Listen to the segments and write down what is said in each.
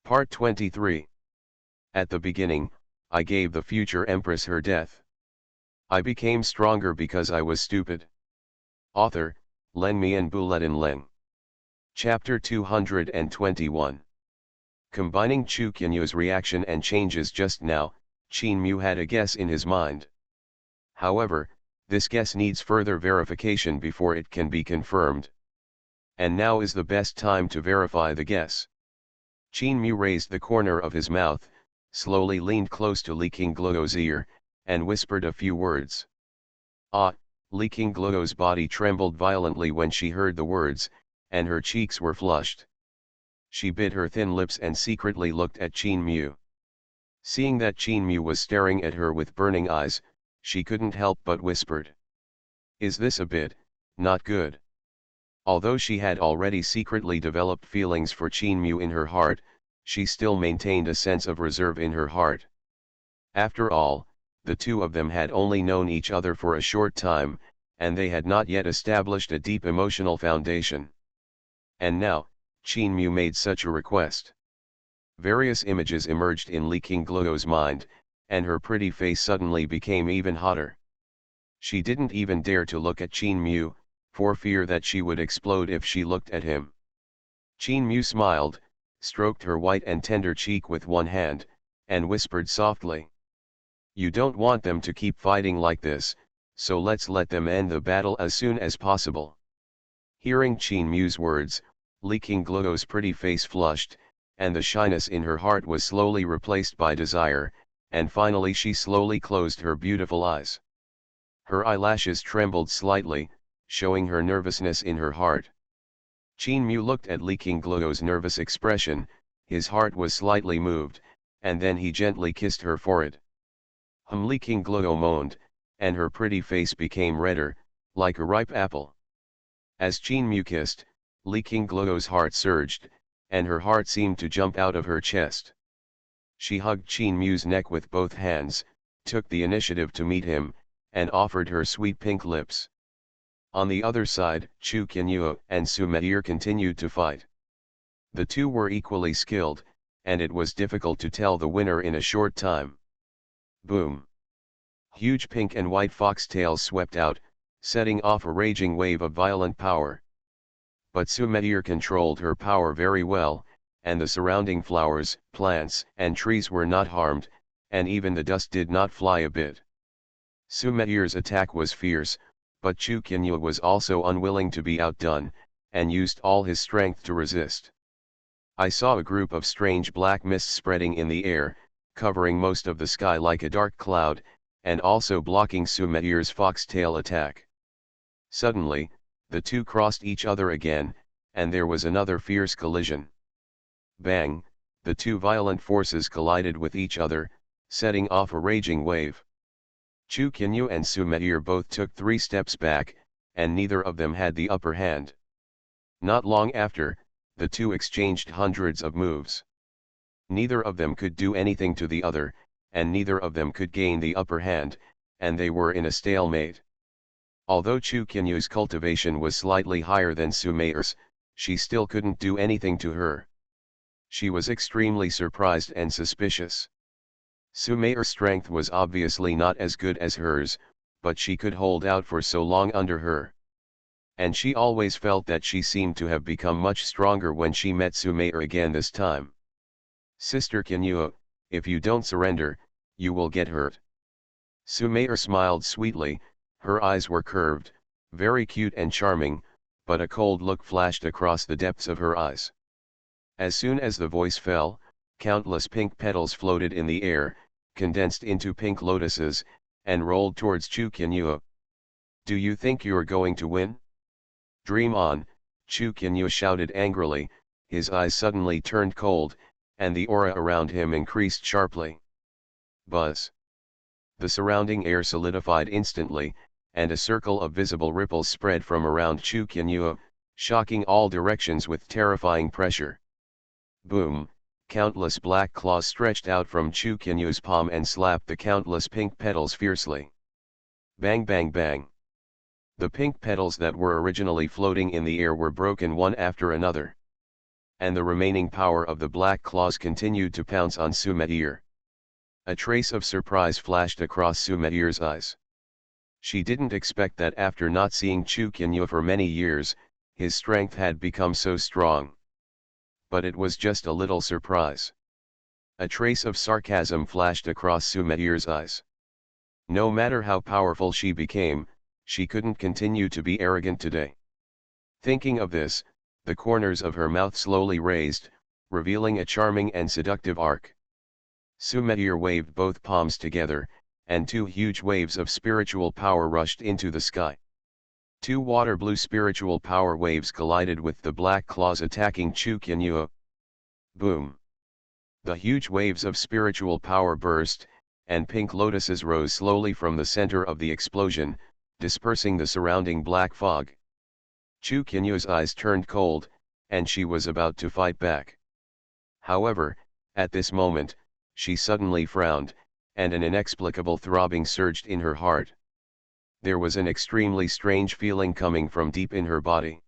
Part 23. At the beginning, I gave the future empress her death. I became stronger because I was stupid. Author, Len Mian Buletin Leng. Chapter 221. Combining Chu Qianyu's reaction and changes just now, Qin Mu had a guess in his mind. However, this guess needs further verification before it can be confirmed. And now is the best time to verify the guess. Qin Mu raised the corner of his mouth, slowly leaned close to Li Qingluo's ear, and whispered a few words. Li Qingluo's body trembled violently when she heard the words, and her cheeks were flushed. She bit her thin lips and secretly looked at Qin Mu. Seeing that Qin Mu was staring at her with burning eyes, she couldn't help but whispered. "Is this a bit, not good?" Although she had already secretly developed feelings for Qin Mu in her heart, she still maintained a sense of reserve in her heart. After all, the two of them had only known each other for a short time, and they had not yet established a deep emotional foundation. And now, Qin Mu made such a request. Various images emerged in Li Qingluo's mind, and her pretty face suddenly became even hotter. She didn't even dare to look at Qin Mu, for fear that she would explode if she looked at him. Qin Mu smiled, stroked her white and tender cheek with one hand, and whispered softly. "You don't want them to keep fighting like this, so let's let them end the battle as soon as possible." Hearing Qin Mu's words, Li Qingluo's pretty face flushed, and the shyness in her heart was slowly replaced by desire, and finally she slowly closed her beautiful eyes. Her eyelashes trembled slightly, showing her nervousness in her heart. Qin Mu looked at Li Qingluo's nervous expression, his heart was slightly moved, and then he gently kissed her forehead. Li Qingluo moaned, and her pretty face became redder, like a ripe apple. As Qin Mu kissed, Li Qingluo's heart surged, and her heart seemed to jump out of her chest. She hugged Qin Mu's neck with both hands, took the initiative to meet him, and offered her sweet pink lips. On the other side, Chu Qianyu and Sumei'er continued to fight. The two were equally skilled, and it was difficult to tell the winner in a short time. Boom! Huge pink and white foxtails swept out, setting off a raging wave of violent power. But Sumei'er controlled her power very well, and the surrounding flowers, plants, and trees were not harmed, and even the dust did not fly a bit. Sumei'er's attack was fierce, but Chu Qianyu was also unwilling to be outdone, and used all his strength to resist. I saw a group of strange black mists spreading in the air, covering most of the sky like a dark cloud, and also blocking Sumei'er's foxtail attack. Suddenly, the two crossed each other again, and there was another fierce collision. Bang! The two violent forces collided with each other, setting off a raging wave. Chu Qianyu and Sumei'er both took 3 steps back, and neither of them had the upper hand. Not long after, the two exchanged hundreds of moves. Neither of them could do anything to the other, and neither of them could gain the upper hand, and they were in a stalemate. Although Chu Qianyu's cultivation was slightly higher than Sumei'er's, she still couldn't do anything to her. She was extremely surprised and suspicious. Sumei'er's strength was obviously not as good as hers, but she could hold out for so long under her. And she always felt that she seemed to have become much stronger when she met Sumei'er again this time. "Sister Qianyu, if you don't surrender, you will get hurt." Sumei'er smiled sweetly, her eyes were curved, very cute and charming, but a cold look flashed across the depths of her eyes. As soon as the voice fell, countless pink petals floated in the air, condensed into pink lotuses, and rolled towards Chu Qianyu. "Do you think you're going to win?" "Dream on," Chu Qianyu shouted angrily, his eyes suddenly turned cold, and the aura around him increased sharply. Buzz! The surrounding air solidified instantly, and a circle of visible ripples spread from around Chu Qianyu, shocking all directions with terrifying pressure. Boom! Countless black claws stretched out from Chu Qianyu's palm and slapped the countless pink petals fiercely. Bang bang bang! The pink petals that were originally floating in the air were broken one after another. and the remaining power of the black claws continued to pounce on Xuanhuan. A trace of surprise flashed across Xuanhuan's eyes. She didn't expect that after not seeing Xuanhuan for many years, his strength had become so strong. But it was just a little surprise. A trace of sarcasm flashed across Xuanhuan's eyes. No matter how powerful she became, she couldn't continue to be arrogant today. Thinking of this, the corners of her mouth slowly raised, revealing a charming and seductive arc. Xuanhuan waved both palms together, and two huge waves of spiritual power rushed into the sky. Two water-blue spiritual power waves collided with the black claws attacking Xuanhuan. Boom! The huge waves of spiritual power burst, and pink lotuses rose slowly from the center of the explosion, dispersing the surrounding black fog. Xuanhuan's eyes turned cold, and she was about to fight back. However, at this moment, she suddenly frowned, and an inexplicable throbbing surged in her heart. There was an extremely strange feeling coming from deep in her body.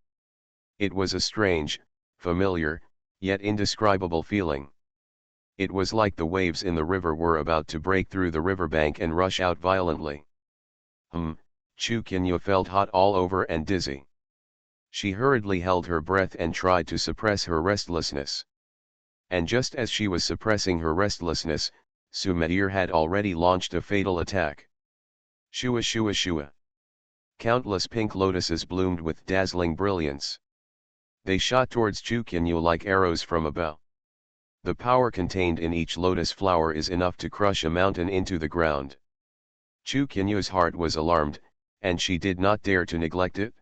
It was a strange, familiar, yet indescribable feeling. It was like the waves in the river were about to break through the riverbank and rush out violently. Xuanhuan felt hot all over and dizzy. She hurriedly held her breath and tried to suppress her restlessness. And just as she was suppressing her restlessness, Xuanhuan had already launched a fatal attack. Shua shua shua. Countless pink lotuses bloomed with dazzling brilliance. They shot towards Xuanhuan like arrows from a bow. The power contained in each lotus flower is enough to crush a mountain into the ground. Xuanhuan's heart was alarmed, and she did not dare to neglect it.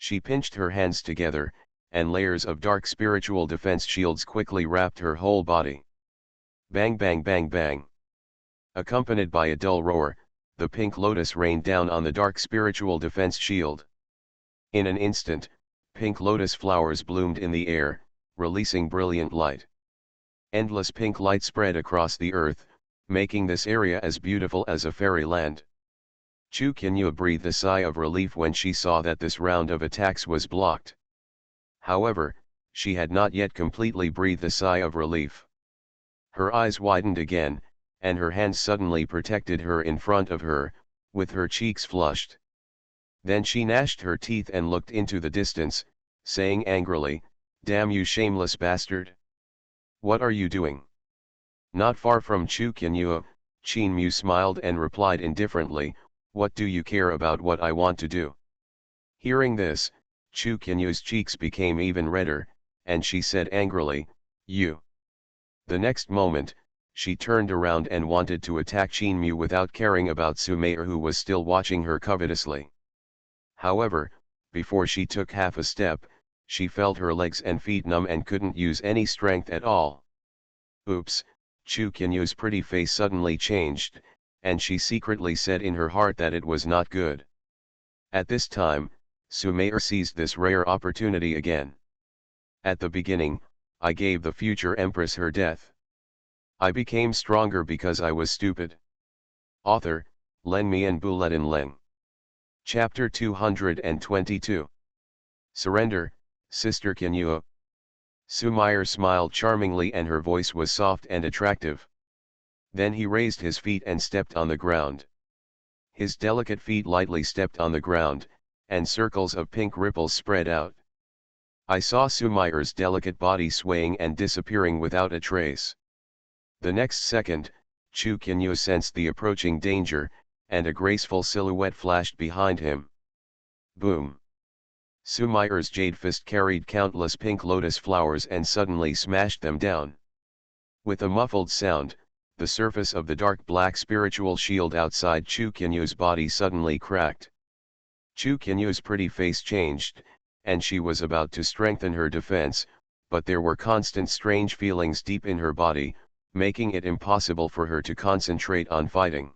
She pinched her hands together, and layers of dark spiritual defense shields quickly wrapped her whole body. Bang bang bang bang. Accompanied by a dull roar, the pink lotus rained down on the dark spiritual defense shield. In an instant, pink lotus flowers bloomed in the air, releasing brilliant light. Endless pink light spread across the earth, making this area as beautiful as a fairyland. Xuanhuan breathed a sigh of relief when she saw that this round of attacks was blocked. However, she had not yet completely breathed a sigh of relief. Her eyes widened again, and her hands suddenly protected her in front of her, with her cheeks flushed. Then she gnashed her teeth and looked into the distance, saying angrily, "Damn you shameless bastard! What are you doing?" Not far from Xuanhuan, Mu smiled and replied indifferently, "What do you care about what I want to do?" Hearing this, Xuanhuan's cheeks became even redder, and she said angrily, "You." The next moment, she turned around and wanted to attack Mu without caring about Xuanhuan, who was still watching her covetously. However, before she took half a step, she felt her legs and feet numb and couldn't use any strength at all. Oops! Xuanhuan's pretty face suddenly changed, and she secretly said in her heart that it was not good. At this time, Xuanhuan seized this rare opportunity again. At the beginning, I gave the future empress her death. I became stronger because I was stupid. Author, Len Mian Buletin Leng. Chapter 222. Surrender, Sister Xuanhuan. Xuanhuan smiled charmingly and her voice was soft and attractive. Then he raised his feet and stepped on the ground. His delicate feet lightly stepped on the ground, and circles of pink ripples spread out. I saw Xuanhuan's delicate body swaying and disappearing without a trace. The next second, Xuanhuan sensed the approaching danger, and a graceful silhouette flashed behind him. Boom! Xuanhuan's jade fist carried countless pink lotus flowers and suddenly smashed them down. With a muffled sound, the surface of the dark black spiritual shield outside Xuanhuan's body suddenly cracked. Xuanhuan's pretty face changed, and she was about to strengthen her defense, but there were constant strange feelings deep in her body, making it impossible for her to concentrate on fighting.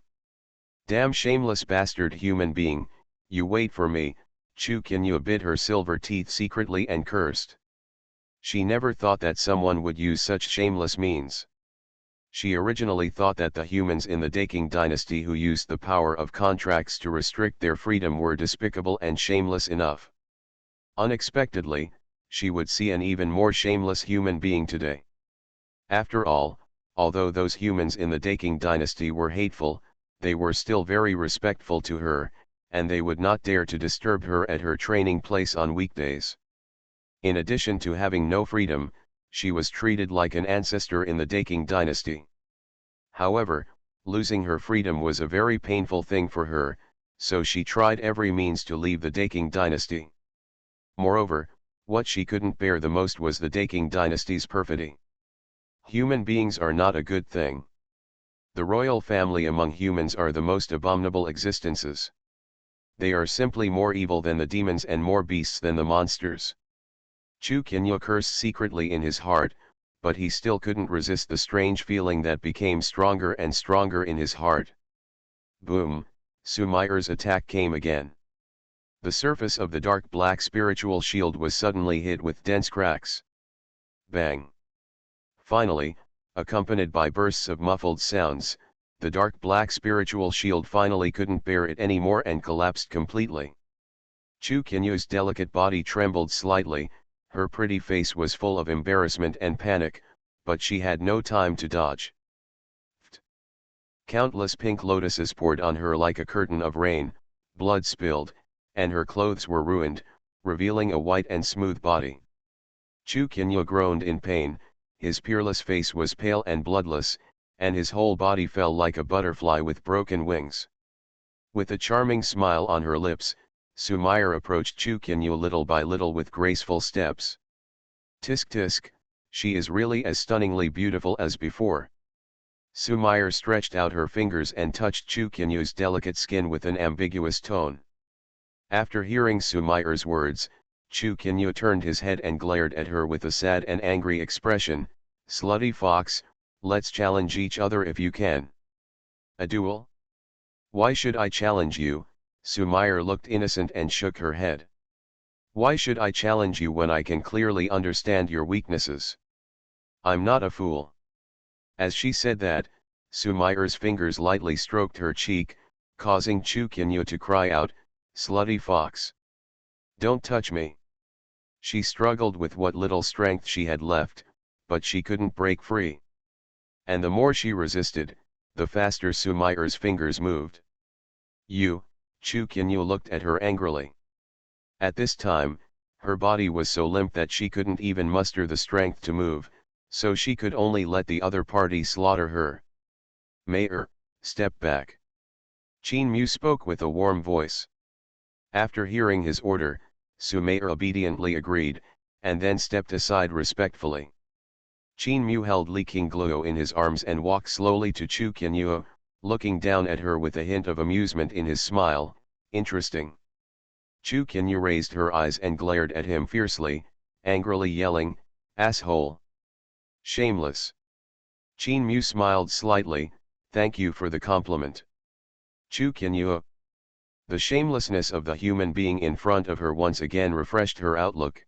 "Damn shameless bastard human being, you wait for me," Xuanhuan bit her silver teeth secretly and cursed. She never thought that someone would use such shameless means. She originally thought that the humans in the Daking dynasty who used the power of contracts to restrict their freedom were despicable and shameless enough. Unexpectedly, she would see an even more shameless human being today. After all, although those humans in the Daking dynasty were hateful, they were still very respectful to her, and they would not dare to disturb her at her training place on weekdays. In addition to having no freedom, she was treated like an ancestor in the Daking dynasty. However, losing her freedom was a very painful thing for her, so she tried every means to leave the Daking dynasty. Moreover, what she couldn't bear the most was the Daking dynasty's perfidy. Human beings are not a good thing. The royal family among humans are the most abominable existences. They are simply more evil than the demons and more beasts than the monsters. Chu Qinyu cursed secretly in his heart, but he still couldn't resist the strange feeling that became stronger and stronger in his heart. Boom, Sumair's attack came again. The surface of the dark black spiritual shield was suddenly hit with dense cracks. Bang! Finally, accompanied by bursts of muffled sounds, the dark black spiritual shield finally couldn't bear it anymore and collapsed completely. Chu Qinyu's delicate body trembled slightly, her pretty face was full of embarrassment and panic, but she had no time to dodge. Countless pink lotuses poured on her like a curtain of rain, blood spilled, and her clothes were ruined, revealing a white and smooth body. Chu Qinyu groaned in pain, his peerless face was pale and bloodless, and his whole body fell like a butterfly with broken wings. With a charming smile on her lips, Sumair approached Chu Qinyu little by little with graceful steps. Tisk tisk, she is really as stunningly beautiful as before. Sumair stretched out her fingers and touched Chu Qinyu's delicate skin with an ambiguous tone. After hearing Sumair's words, Chu Qinyu turned his head and glared at her with a sad and angry expression. Slutty fox, let's challenge each other if you can. A duel? Why should I challenge you? Sumair looked innocent and shook her head. Why should I challenge you when I can clearly understand your weaknesses? I'm not a fool. As she said that, Sumair's fingers lightly stroked her cheek, causing Chu Qinyu to cry out, slutty fox. Don't touch me. She struggled with what little strength she had left, but she couldn't break free. And the more she resisted, the faster Sumair's fingers moved. You, Chu Qinyu looked at her angrily. At this time, her body was so limp that she couldn't even muster the strength to move, so she could only let the other party slaughter her. Mayor, step back. Qin Mu spoke with a warm voice. After hearing his order, Sumair obediently agreed, and then stepped aside respectfully. Qin Mu held Li Qingluo in his arms and walked slowly to Chu Qinyu, looking down at her with a hint of amusement in his smile. Interesting. Chu Qinyu raised her eyes and glared at him fiercely, angrily yelling, asshole. Shameless. Qin Mu smiled slightly, thank you for the compliment. Chu Qinyu. The shamelessness of the human being in front of her once again refreshed her outlook.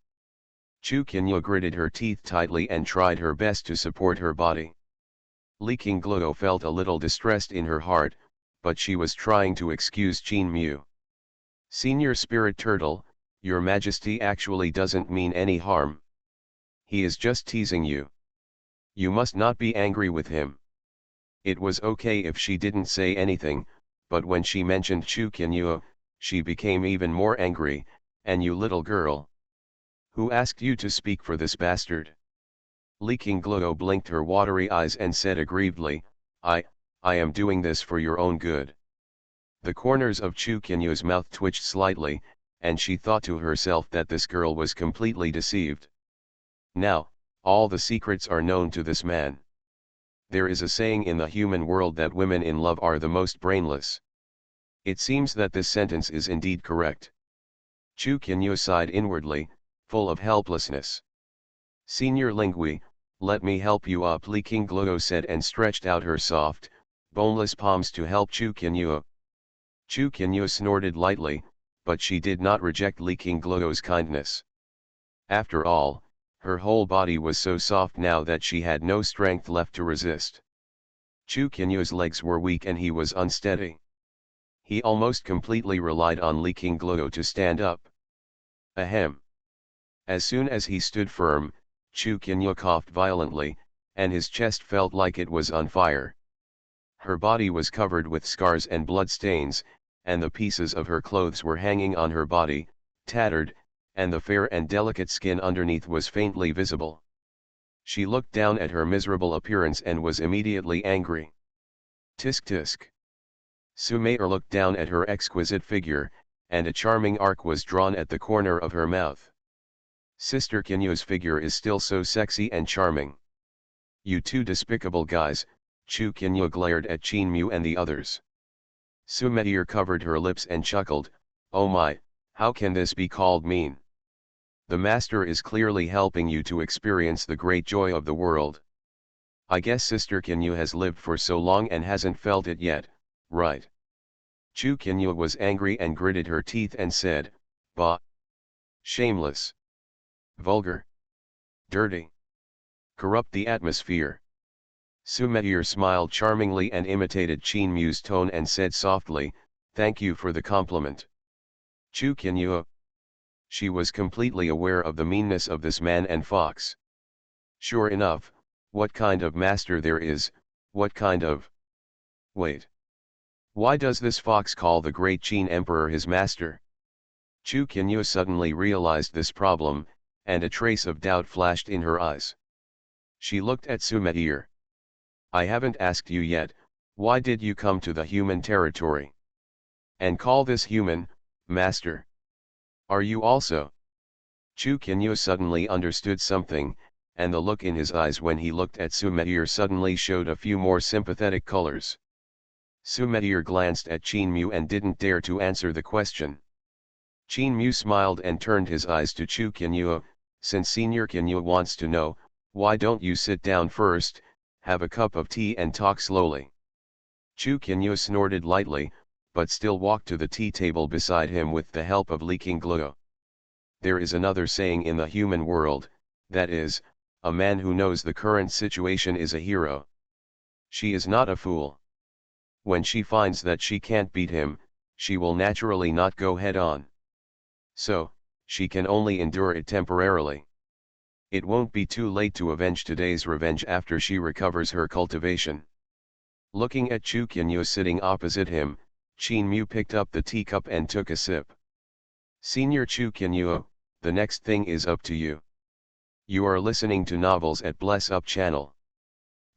Chu Qinyu gritted her teeth tightly and tried her best to support her body. Li Qingluo felt a little distressed in her heart, but she was trying to excuse Qin Mu. Senior Spirit Turtle, your majesty actually doesn't mean any harm. He is just teasing you. You must not be angry with him. It was okay if she didn't say anything, but when she mentioned Chu Qinyu, she became even more angry. And you little girl. Who asked you to speak for this bastard? Li Qingluo blinked her watery eyes and said aggrievedly, I am doing this for your own good. The corners of Chu Qinyu's mouth twitched slightly, and she thought to herself that this girl was completely deceived. Now, all the secrets are known to this man. There is a saying in the human world that women in love are the most brainless. It seems that this sentence is indeed correct. Chu Qinyu sighed inwardly, full of helplessness. Senior Lingui, let me help you up, Li Qingluo said and stretched out her soft, boneless palms to help Chu Qinyu. Chu Qinyu snorted lightly, but she did not reject Li Qingluo's kindness. After all, her whole body was so soft now that she had no strength left to resist. Chu Qinyu's legs were weak and he was unsteady. He almost completely relied on Li Qingluo to stand up. Ahem. As soon as he stood firm, Xuanhuan coughed violently, and his chest felt like it was on fire. Her body was covered with scars and bloodstains, and the pieces of her clothes were hanging on her body, tattered, and the fair and delicate skin underneath was faintly visible. She looked down at her miserable appearance and was immediately angry. Tisk tisk. Sumair looked down at her exquisite figure, and a charming arc was drawn at the corner of her mouth. Sister Qinyu's figure is still so sexy and charming. You two despicable guys, Chu Qinyu glared at Qin Mu and the others. Sumair covered her lips and chuckled, oh my, how can this be called mean? The master is clearly helping you to experience the great joy of the world. I guess Sister Qinyu has lived for so long and hasn't felt it yet, right? Chu Qinyu was angry and gritted her teeth and said, bah! Shameless! Vulgar! Dirty! Corrupt the atmosphere! Sumair smiled charmingly and imitated Qin Mu's tone and said softly, thank you for the compliment. Chu Qinyu. She was completely aware of the meanness of this man and fox. Sure enough, what kind of master there is, what kind of... Wait. Why does this fox call the great Qin emperor his master? Chu Qinyu suddenly realized this problem, and a trace of doubt flashed in her eyes. She looked at Sumair. I haven't asked you yet, why did you come to the human territory? And call this human, master? Are you also? Chu Qinyu suddenly understood something, and the look in his eyes when he looked at Sumair suddenly showed a few more sympathetic colors. Sumair glanced at Qin Mu and didn't dare to answer the question. Qin Mu smiled and turned his eyes to Chu Qinyu. Since Senior Qinyu wants to know, why don't you sit down first, have a cup of tea and talk slowly? Chu Qinyu snorted lightly, but still walked to the tea table beside him with the help of leaking glue. There is another saying in the human world, that is, a man who knows the current situation is a hero. She is not a fool. When she finds that she can't beat him, she will naturally not go head on. So, she can only endure it temporarily. It won't be too late to avenge today's revenge after she recovers her cultivation. Looking at Chu Qinyu sitting opposite him, Qin Mu picked up the teacup and took a sip. Senior Chu Qinyu, the next thing is up to you. You are listening to Novels at Bless Up channel.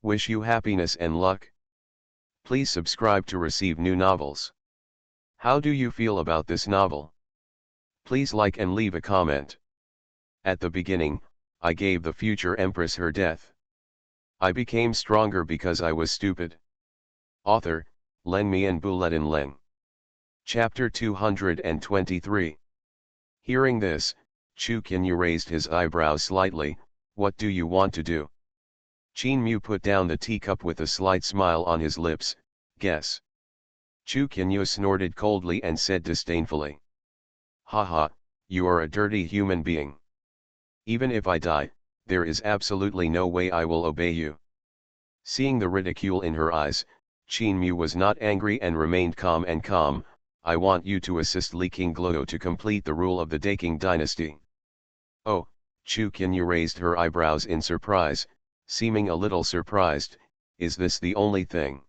Wish you happiness and luck. Please subscribe to receive new novels. How do you feel about this novel? Please like and leave a comment. At the beginning, I gave the future empress her death. I became stronger because I was stupid. Author, Len Mian Buletin Leng. Chapter 223. Hearing this, Chu Qinyu raised his eyebrows slightly. What do you want to do? Qin Mu put down the teacup with a slight smile on his lips. Guess. Chu Qinyu snorted coldly and said disdainfully. Haha, you are a dirty human being. Even if I die, there is absolutely no way I will obey you. Seeing the ridicule in her eyes, Qin Mu was not angry and remained calm. I want you to assist Li Qingluo to complete the rule of the Daking dynasty. Oh, Chu Qinyu raised her eyebrows in surprise, seeming a little surprised. Is this the only thing?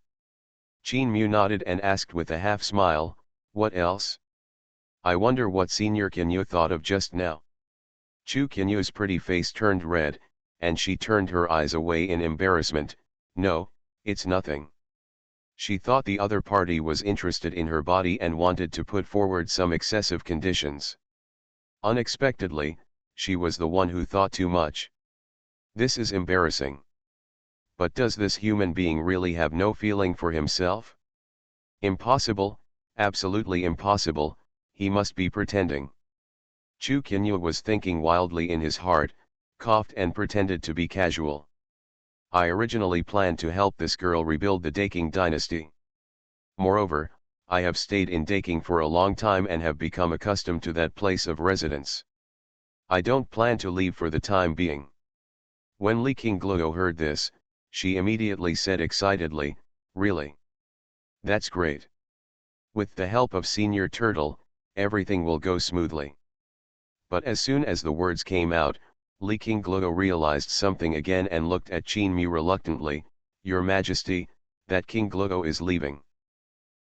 Qin Mu nodded and asked with a half smile, what else? I wonder what Senior Qinyu thought of just now. Chu Qinyu's pretty face turned red, and she turned her eyes away in embarrassment. No, it's nothing. She thought the other party was interested in her body and wanted to put forward some excessive conditions. Unexpectedly, she was the one who thought too much. This is embarrassing. But does this human being really have no feeling for himself? Impossible, absolutely impossible, he must be pretending. Chu Qinyu was thinking wildly in his heart, coughed and pretended to be casual. I originally planned to help this girl rebuild the Daking dynasty. Moreover, I have stayed in Daking for a long time and have become accustomed to that place of residence. I don't plan to leave for the time being. When Li Qingluo heard this, she immediately said excitedly, really? That's great. With the help of Senior Turtle, everything will go smoothly. But as soon as the words came out, Li Qingluo realized something again and looked at Qin Mu reluctantly. "Your Majesty, that Qingluo is leaving."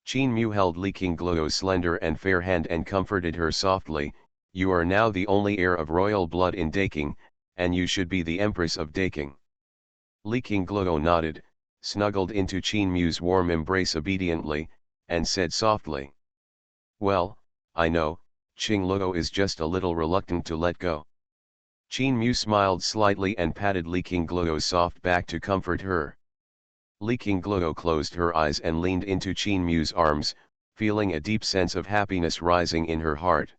Qin Mu held Li Qingluo's slender and fair hand and comforted her softly. "You are now the only heir of royal blood in Daking, and you should be the Empress of Daking." Li Qingluo nodded, snuggled into Qin Mu's warm embrace obediently, and said softly, "Well, I know, Qingluo is just a little reluctant to let go." Qin Mu smiled slightly and patted Li Qingluo's soft back to comfort her. Li Qingluo closed her eyes and leaned into Qin Mu's arms, feeling a deep sense of happiness rising in her heart.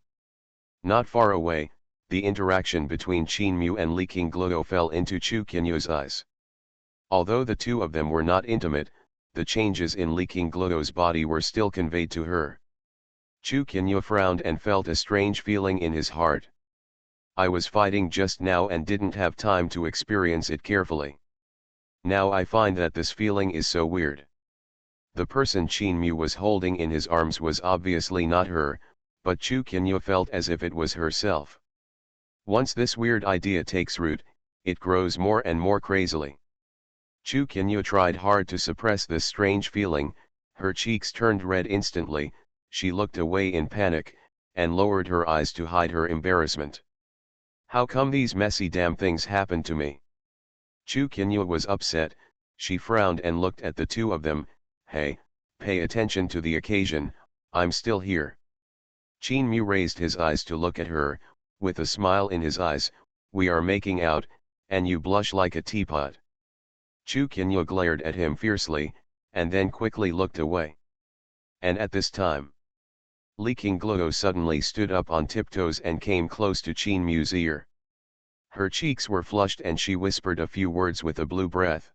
Not far away, the interaction between Qin Mu and Li Qingluo fell into Chu Qianyu's eyes. Although the two of them were not intimate, the changes in Li Qingluo's body were still conveyed to her. Chu Qianyu frowned and felt a strange feeling in his heart. "I was fighting just now and didn't have time to experience it carefully. Now I find that this feeling is so weird." The person Qin Mu was holding in his arms was obviously not her, but Chu Qianyu felt as if it was herself. Once this weird idea takes root, it grows more and more crazily. Chu Qianyu tried hard to suppress this strange feeling. Her cheeks turned red instantly, she looked away in panic, and lowered her eyes to hide her embarrassment. "How come these messy damn things happened to me?" Chu Qianyu was upset. She frowned and looked at the two of them. "Hey, pay attention to the occasion, I'm still here." Qin Mu raised his eyes to look at her, with a smile in his eyes. "We are making out, and you blush like a teapot." Chu Qianyu glared at him fiercely, and then quickly looked away. And at this time, Li Qingluo suddenly stood up on tiptoes and came close to Qin Mu's ear. Her cheeks were flushed and she whispered a few words with a blue breath.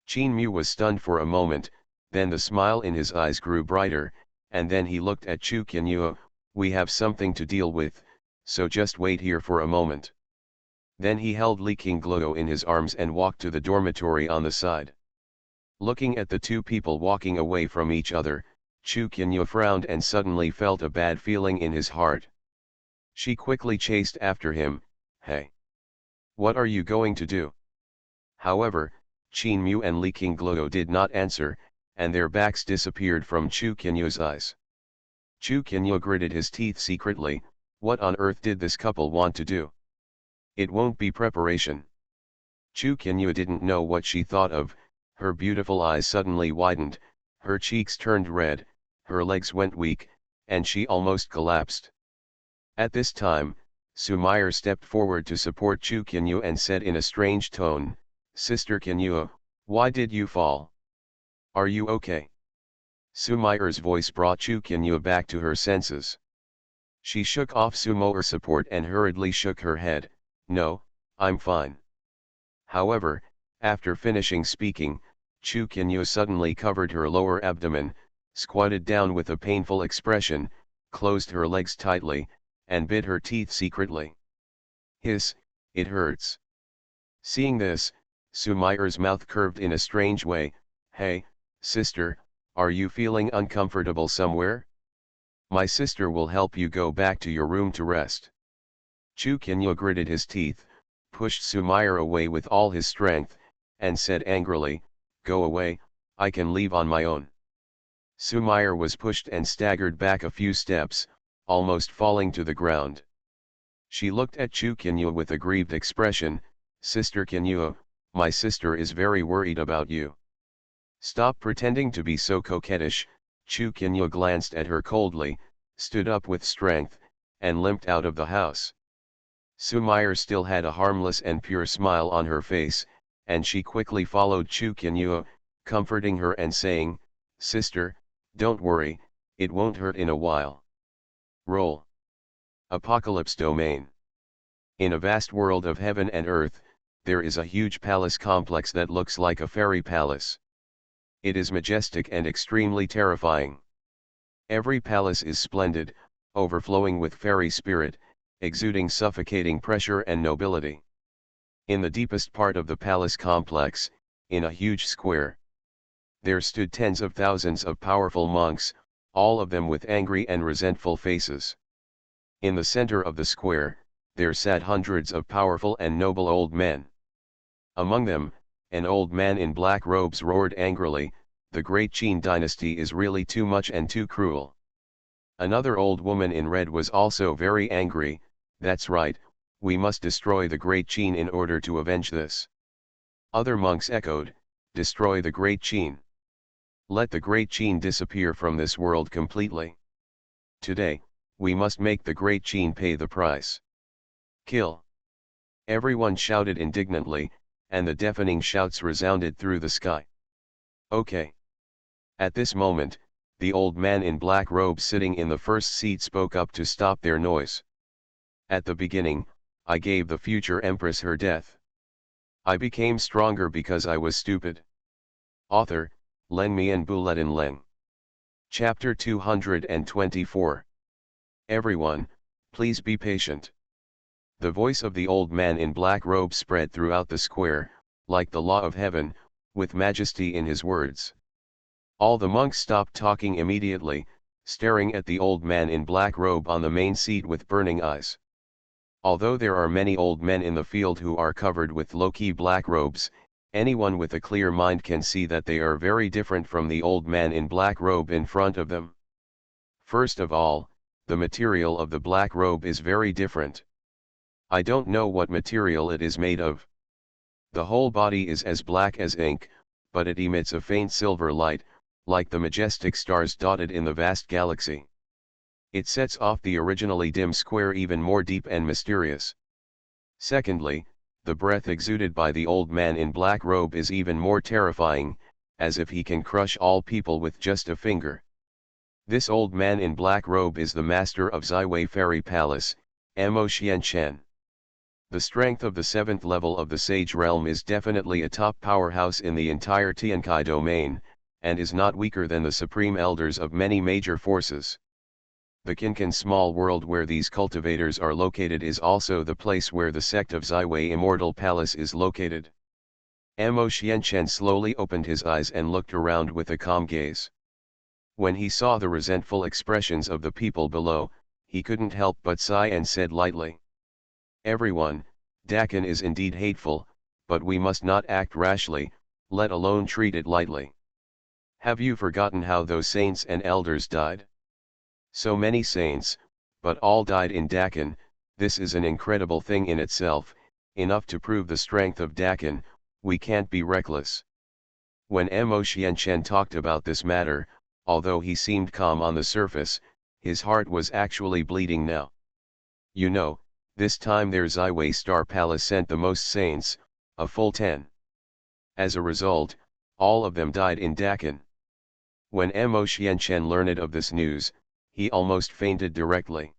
Qin Mu was stunned for a moment, then the smile in his eyes grew brighter, and then he looked at Chu Qianyu. "We have something to deal with, so just wait here for a moment." Then he held Li Qingluo in his arms and walked to the dormitory on the side. Looking at the two people walking away from each other, Chu Qianyu frowned and suddenly felt a bad feeling in his heart. She quickly chased after him. "Hey! What are you going to do?" However, Qin Mu and Li Qingluo did not answer, and their backs disappeared from Chu Qianyu's eyes. Chu Qianyu gritted his teeth secretly. What on earth did this couple want to do? It won't be preparation. Chu Qianyu didn't know what she thought of. Her beautiful eyes suddenly widened, her cheeks turned red, her legs went weak, and she almost collapsed. At this time, Sumair stepped forward to support Chu Qianyu and said in a strange tone, "Sister Qianyu, why did you fall? Are you okay?" Sumair's voice brought Chu Qianyu back to her senses. She shook off Sumair's support and hurriedly shook her head. "No, I'm fine." However, after finishing speaking, Chu Qianyu suddenly covered her lower abdomen, squatted down with a painful expression, closed her legs tightly, and bit her teeth secretly. "Hiss, it hurts." Seeing this, Sumair's mouth curved in a strange way. "Hey, sister, are you feeling uncomfortable somewhere? My sister will help you go back to your room to rest." Chu Qianyu gritted his teeth, pushed Sumair away with all his strength, and said angrily, "Go away, I can leave on my own." Sumair was pushed and staggered back a few steps, almost falling to the ground. She looked at Chu Qianyu with a grieved expression. "Sister Qianyu, my sister is very worried about you." "Stop pretending to be so coquettish." Chu Qianyu glanced at her coldly, stood up with strength, and limped out of the house. Sumair still had a harmless and pure smile on her face, and she quickly followed Chu Qianyu, comforting her and saying, "Sister, don't worry, it won't hurt in a while." Roll. Apocalypse Domain. In a vast world of heaven and earth, there is a huge palace complex that looks like a fairy palace. It is majestic and extremely terrifying. Every palace is splendid, overflowing with fairy spirit, exuding suffocating pressure and nobility. In the deepest part of the palace complex, in a huge square, there stood tens of thousands of powerful monks, all of them with angry and resentful faces. In the center of the square, there sat hundreds of powerful and noble old men. Among them, an old man in black robes roared angrily, "The great Qin dynasty is really too much and too cruel." Another old woman in red was also very angry, "That's right, we must destroy the great Qin in order to avenge this." Other monks echoed, "Destroy the great Qin. Let the great Qin disappear from this world completely. Today, we must make the great Qin pay the price. Kill." Everyone shouted indignantly, and the deafening shouts resounded through the sky. "Okay." At this moment, the old man in black robe sitting in the first seat spoke up to stop their noise. "At the beginning, I gave the future empress her death. I became stronger because I was stupid." Author, Len Mian Buletin Leng. Chapter 224. Everyone, please be patient. The voice of the old man in black robe spread throughout the square, like the law of heaven, with majesty in his words. All the monks stopped talking immediately, staring at the old man in black robe on the main seat with burning eyes. Although there are many old men in the field who are covered with low-key black robes, anyone with a clear mind can see that they are very different from the old man in black robe in front of them. First of all, the material of the black robe is very different. I don't know what material it is made of. The whole body is as black as ink, but it emits a faint silver light, like the majestic stars dotted in the vast galaxy. It sets off the originally dim square even more deep and mysterious. Secondly, the breath exuded by the old man in black robe is even more terrifying, as if he can crush all people with just a finger. This old man in black robe is the master of Ziwei Fairy Palace, Mo Xianchen. The strength of the 7th level of the Sage Realm is definitely a top powerhouse in the entire Tiankai domain, and is not weaker than the supreme elders of many major forces. The Qinkan small world where these cultivators are located is also the place where the sect of Ziwei Immortal Palace is located. Mo Xianchen slowly opened his eyes and looked around with a calm gaze. When he saw the resentful expressions of the people below, he couldn't help but sigh and said lightly, "Everyone, Dakin is indeed hateful, but we must not act rashly, let alone treat it lightly. Have you forgotten how those saints and elders died? So many saints, but all died in Dakin. This is an incredible thing in itself, enough to prove the strength of Dakin. We can't be reckless." When Mo Xianchen talked about this matter, although he seemed calm on the surface, his heart was actually bleeding now. "You know, this time their Ziwei Star Palace sent the most saints, a full 10. As a result, all of them died in Dakin." When Mo Xianchen learned of this news, he almost fainted directly.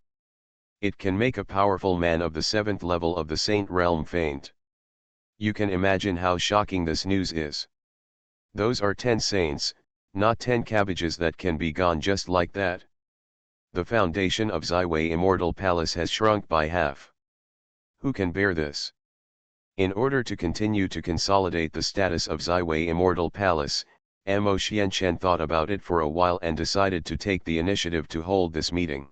It can make a powerful man of the 7th level of the Saint Realm faint. You can imagine how shocking this news is. Those are 10 saints, not 10 cabbages that can be gone just like that. The foundation of Ziwei Immortal Palace has shrunk by half. Who can bear this? In order to continue to consolidate the status of Ziwei Immortal Palace, Mo Xianchen thought about it for a while and decided to take the initiative to hold this meeting.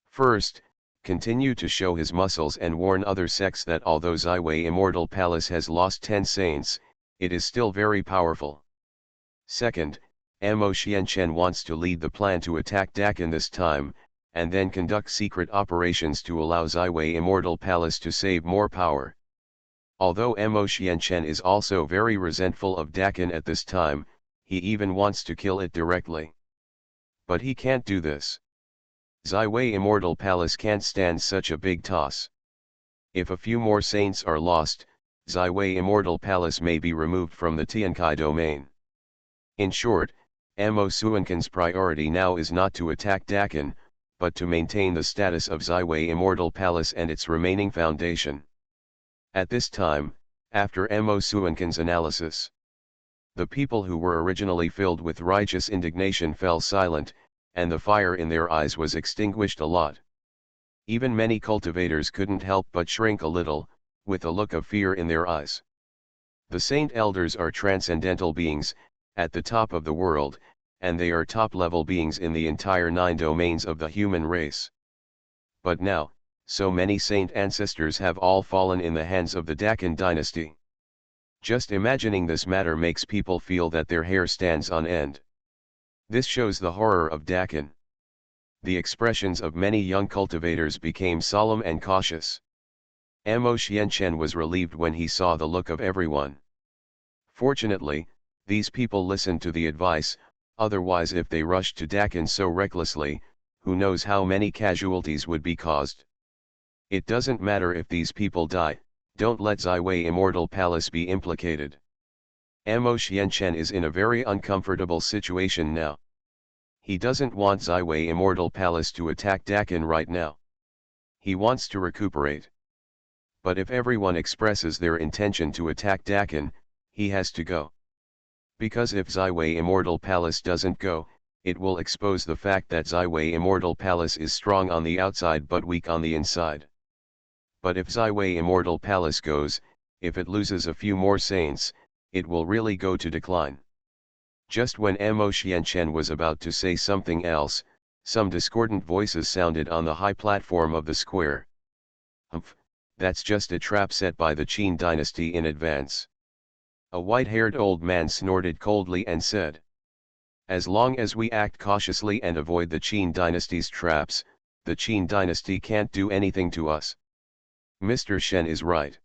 First, continue to show his muscles and warn other sects that although Ziwei Immortal Palace has lost 10 saints, it is still very powerful. Second, Mo Xianchen wants to lead the plan to attack Dakin this time, and then conduct secret operations to allow Ziwei Immortal Palace to save more power. Although Mo Xianchen is also very resentful of Dakin at this time, he even wants to kill it directly. But he can't do this. Ziwei Immortal Palace can't stand such a big toss. If a few more saints are lost, Ziwei Immortal Palace may be removed from the Tiankai domain. In short, Mo Xuanhuan's priority now is not to attack Dakin, but to maintain the status of Ziwei Immortal Palace and its remaining foundation. At this time, after Mo Xuanhuan's analysis, the people who were originally filled with righteous indignation fell silent, and the fire in their eyes was extinguished a lot. Even many cultivators couldn't help but shrink a little, with a look of fear in their eyes. The Saint Elders are transcendental beings, at the top of the world, and they are top-level beings in the entire 9 domains of the human race. But now, So many saint ancestors have all fallen in the hands of the Dakin dynasty. Just imagining this matter makes people feel that their hair stands on end. This shows the horror of Dakin. The expressions of many young cultivators became solemn and cautious. Amo Xianchen was relieved when he saw the look of everyone. Fortunately, these people listened to the advice, otherwise if they rushed to Dakin so recklessly, who knows how many casualties would be caused. It doesn't matter if these people die, don't let Ziwei Immortal Palace be implicated. Amo Xianchen is in a very uncomfortable situation now. He doesn't want Ziwei Immortal Palace to attack Dakin right now. He wants to recuperate. But if everyone expresses their intention to attack Dakin, he has to go. Because if Ziwei Immortal Palace doesn't go, it will expose the fact that Ziwei Immortal Palace is strong on the outside but weak on the inside. But if Ziwei Immortal Palace goes, if it loses a few more saints, it will really go to decline. Just when Amo Xianchen was about to say something else, some discordant voices sounded on the high platform of the square. Humph, that's just a trap set by the Qin dynasty in advance. A white-haired old man snorted coldly and said, "As long as we act cautiously and avoid the Qin dynasty's traps, the Qin dynasty can't do anything to us." Mr. Shen is right.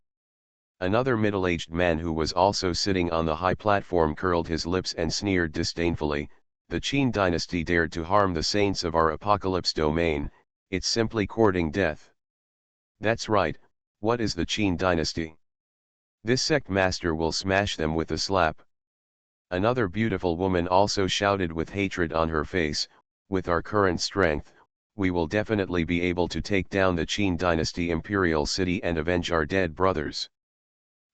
Another middle-aged man who was also sitting on the high platform curled his lips and sneered disdainfully, "The Qin dynasty dared to harm the saints of our apocalypse domain, it's simply courting death." That's right, what is the Qin dynasty? This sect master will smash them with a slap. Another beautiful woman also shouted with hatred on her face, "With our current strength, we will definitely be able to take down the Qin dynasty imperial city and avenge our dead brothers.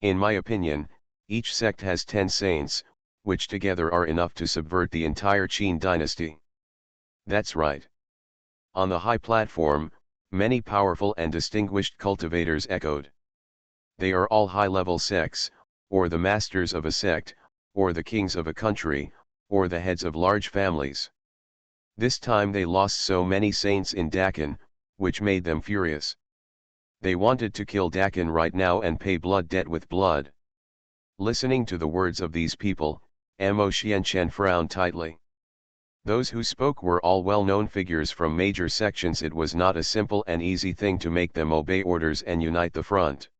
In my opinion, each sect has 10 saints, which together are enough to subvert the entire Qin dynasty." That's right. On the high platform, many powerful and distinguished cultivators echoed. They are all high-level sects, or the masters of a sect, or the kings of a country, or the heads of large families. This time they lost so many saints in Dakin, which made them furious. They wanted to kill Dakin right now and pay blood debt with blood. Listening to the words of these people, Amo Xianchen frowned tightly. Those who spoke were all well-known figures from major sections. It was not a simple and easy thing to make them obey orders and unite the front.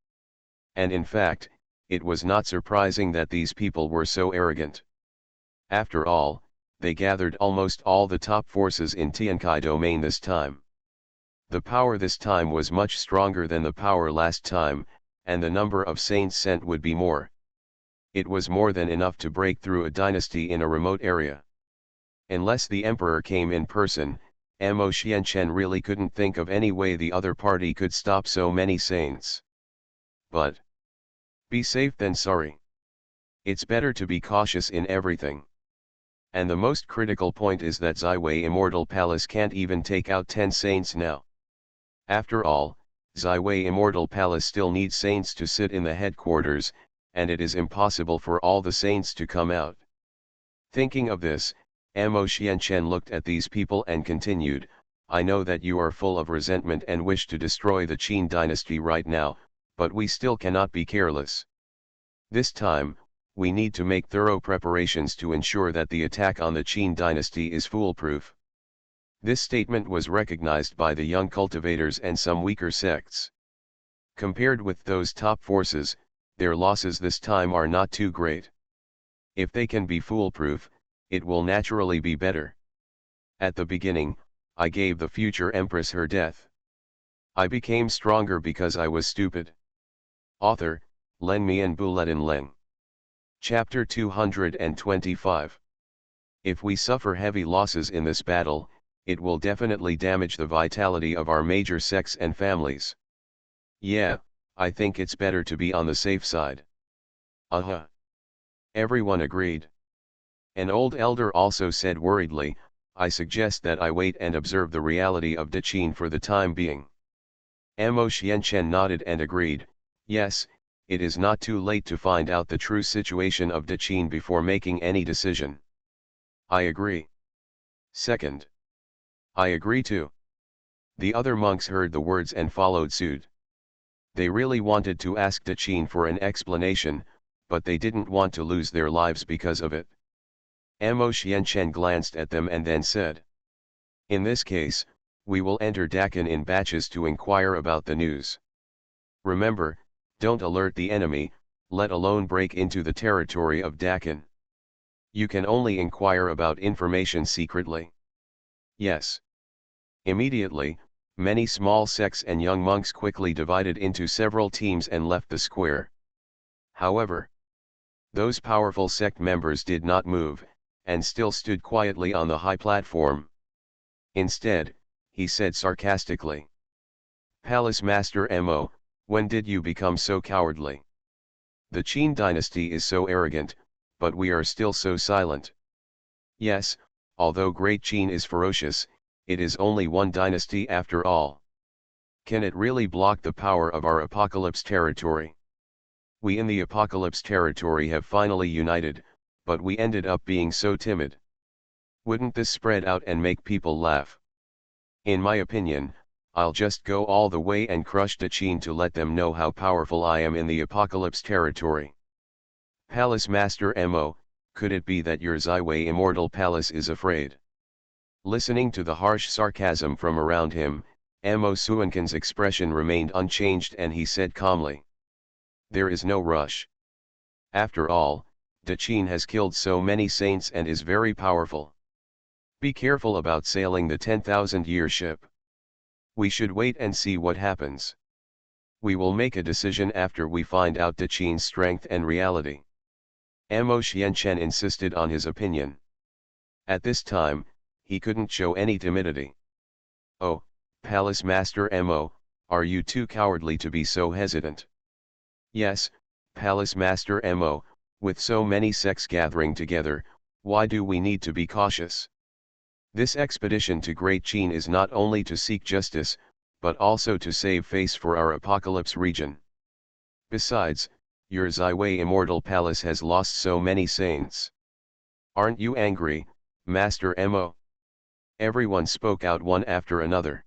And in fact, it was not surprising that these people were so arrogant. After all, they gathered almost all the top forces in Tiankai domain this time. The power this time was much stronger than the power last time, and the number of saints sent would be more. It was more than enough to break through a dynasty in a remote area. Unless the emperor came in person, Amo Xianchen really couldn't think of any way the other party could stop so many saints. But be safe than sorry. It's better to be cautious in everything. And the most critical point is that Ziwei Immortal Palace can't even take out 10 saints now. After all, Ziwei Immortal Palace still needs saints to sit in the headquarters, and it is impossible for all the saints to come out. Thinking of this, Amo Xianchen looked at these people and continued, "I know that you are full of resentment and wish to destroy the Qin dynasty right now, but we still cannot be careless. This time, we need to make thorough preparations to ensure that the attack on the Qin dynasty is foolproof." This statement was recognized by the young cultivators and some weaker sects. Compared with those top forces, their losses this time are not too great. If they can be foolproof, it will naturally be better. At the beginning, I gave the future empress her death. I became stronger because I was stupid. Author, Len Mian Buletin Leng. Chapter 225. If we suffer heavy losses in this battle, it will definitely damage the vitality of our major sects and families. Yeah, I think it's better to be on the safe side. Everyone agreed. An old elder also said worriedly, "I suggest that I wait and observe the reality of Daqin for the time being." Amo Xianchen nodded and agreed, "Yes, it is not too late to find out the true situation of Daqin before making any decision." "I agree." "Second." "I agree too." The other monks heard the words and followed suit. They really wanted to ask De Qin for an explanation, but they didn't want to lose their lives because of it. Mo Xianchen glanced at them and then said, "In this case, we will enter Dakan in batches to inquire about the news. Remember, don't alert the enemy, let alone break into the territory of Dakan. You can only inquire about information secretly." "Yes." Immediately, many small sects and young monks quickly divided into several teams and left the square. However, those powerful sect members did not move, and still stood quietly on the high platform. Instead, he said sarcastically, "Palace Master Mo, when did you become so cowardly? The Qin dynasty is so arrogant, but we are still so silent. Yes, although Great Qin is ferocious, it is only one dynasty after all. Can it really block the power of our apocalypse territory? We in the apocalypse territory have finally united, but we ended up being so timid. Wouldn't this spread out and make people laugh? In my opinion, I'll just go all the way and crush De Qin to let them know how powerful I am in the apocalypse territory." "Palace Master Mo, could it be that your Ziwei immortal palace is afraid?" Listening to the harsh sarcasm from around him, Mo Xuanhuan's expression remained unchanged and he said calmly, "There is no rush. After all, De Qin has killed so many saints and is very powerful. Be careful about sailing the 10,000-year ship. We should wait and see what happens. We will make a decision after we find out De Qin's strength and reality." Mo Xianchen insisted on his opinion. At this time, he couldn't show any timidity. "Oh, Palace Master Mo, are you too cowardly to be so hesitant?" "Yes, Palace Master Mo, with so many sects gathering together, why do we need to be cautious? This expedition to Great Qin is not only to seek justice, but also to save face for our apocalypse region. Besides, your Ziwei immortal palace has lost so many saints. Aren't you angry, Master Mo?" Everyone spoke out one after another.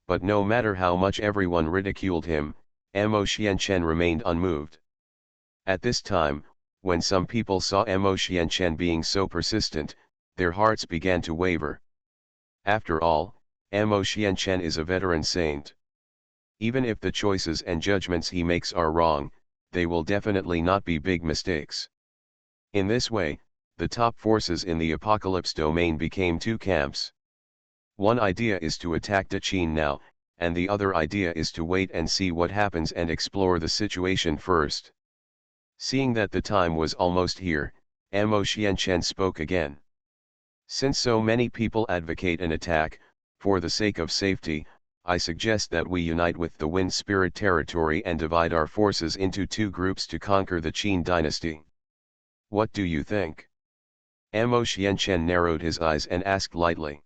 But no matter how much everyone ridiculed him, Mo Xianchen remained unmoved. At this time, when some people saw Mo Xianchen being so persistent, their hearts began to waver. After all, Mo Xianchen is a veteran saint. Even if the choices and judgments he makes are wrong, they will definitely not be big mistakes. In this way, the top forces in the apocalypse domain became two camps. One idea is to attack De Qin now, and the other idea is to wait and see what happens and explore the situation first. Seeing that the time was almost here, Mo Xianchen spoke again. "Since so many people advocate an attack, for the sake of safety, I suggest that we unite with the Wind Spirit territory and divide our forces into two groups to conquer the Qin dynasty. What do you think?" Mo Xianchen narrowed his eyes and asked lightly.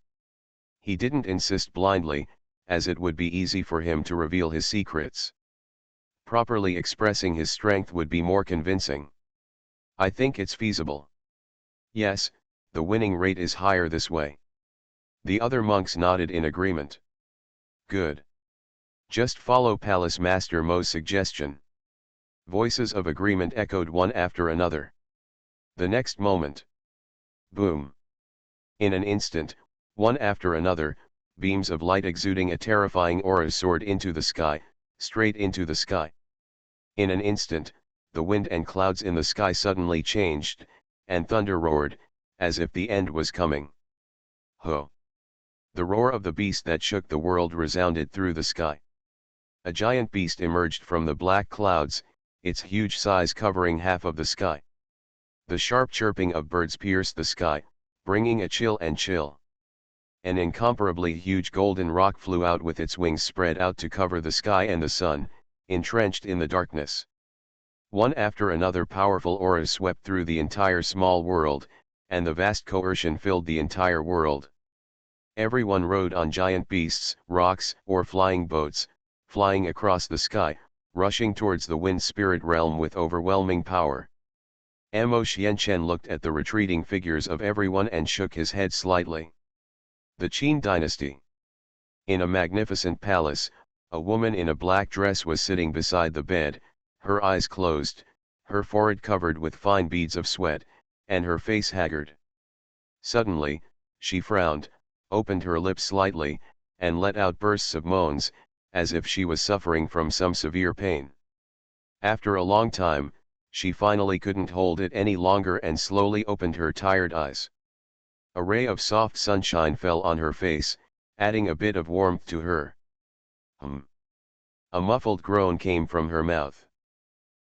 He didn't insist blindly, as it would be easy for him to reveal his secrets. Properly expressing his strength would be more convincing. "I think it's feasible. Yes, the winning rate is higher this way." The other monks nodded in agreement. "Good. Just follow Palace Master Mo's suggestion." Voices of agreement echoed one after another. The next moment. Boom. In an instant, one after another, beams of light exuding a terrifying aura soared into the sky, straight into the sky. In an instant, the wind and clouds in the sky suddenly changed, and thunder roared, as if the end was coming. Ho! The roar of the beast that shook the world resounded through the sky. A giant beast emerged from the black clouds, its huge size covering half of the sky. The sharp chirping of birds pierced the sky, bringing a chill. An incomparably huge golden rock flew out with its wings spread out to cover the sky and the sun, entrenched in the darkness. One after another powerful auras swept through the entire small world, and the vast coercion filled the entire world. Everyone rode on giant beasts, rocks, or flying boats, flying across the sky, rushing towards the wind spirit realm with overwhelming power. Mo Xianchen looked at the retreating figures of everyone and shook his head slightly. The Qin dynasty. In a magnificent palace, a woman in a black dress was sitting beside the bed, her eyes closed, her forehead covered with fine beads of sweat, and her face haggard. Suddenly, she frowned, opened her lips slightly, and let out bursts of moans, as if she was suffering from some severe pain. After a long time, she finally couldn't hold it any longer and slowly opened her tired eyes. A ray of soft sunshine fell on her face, adding a bit of warmth to her. A muffled groan came from her mouth.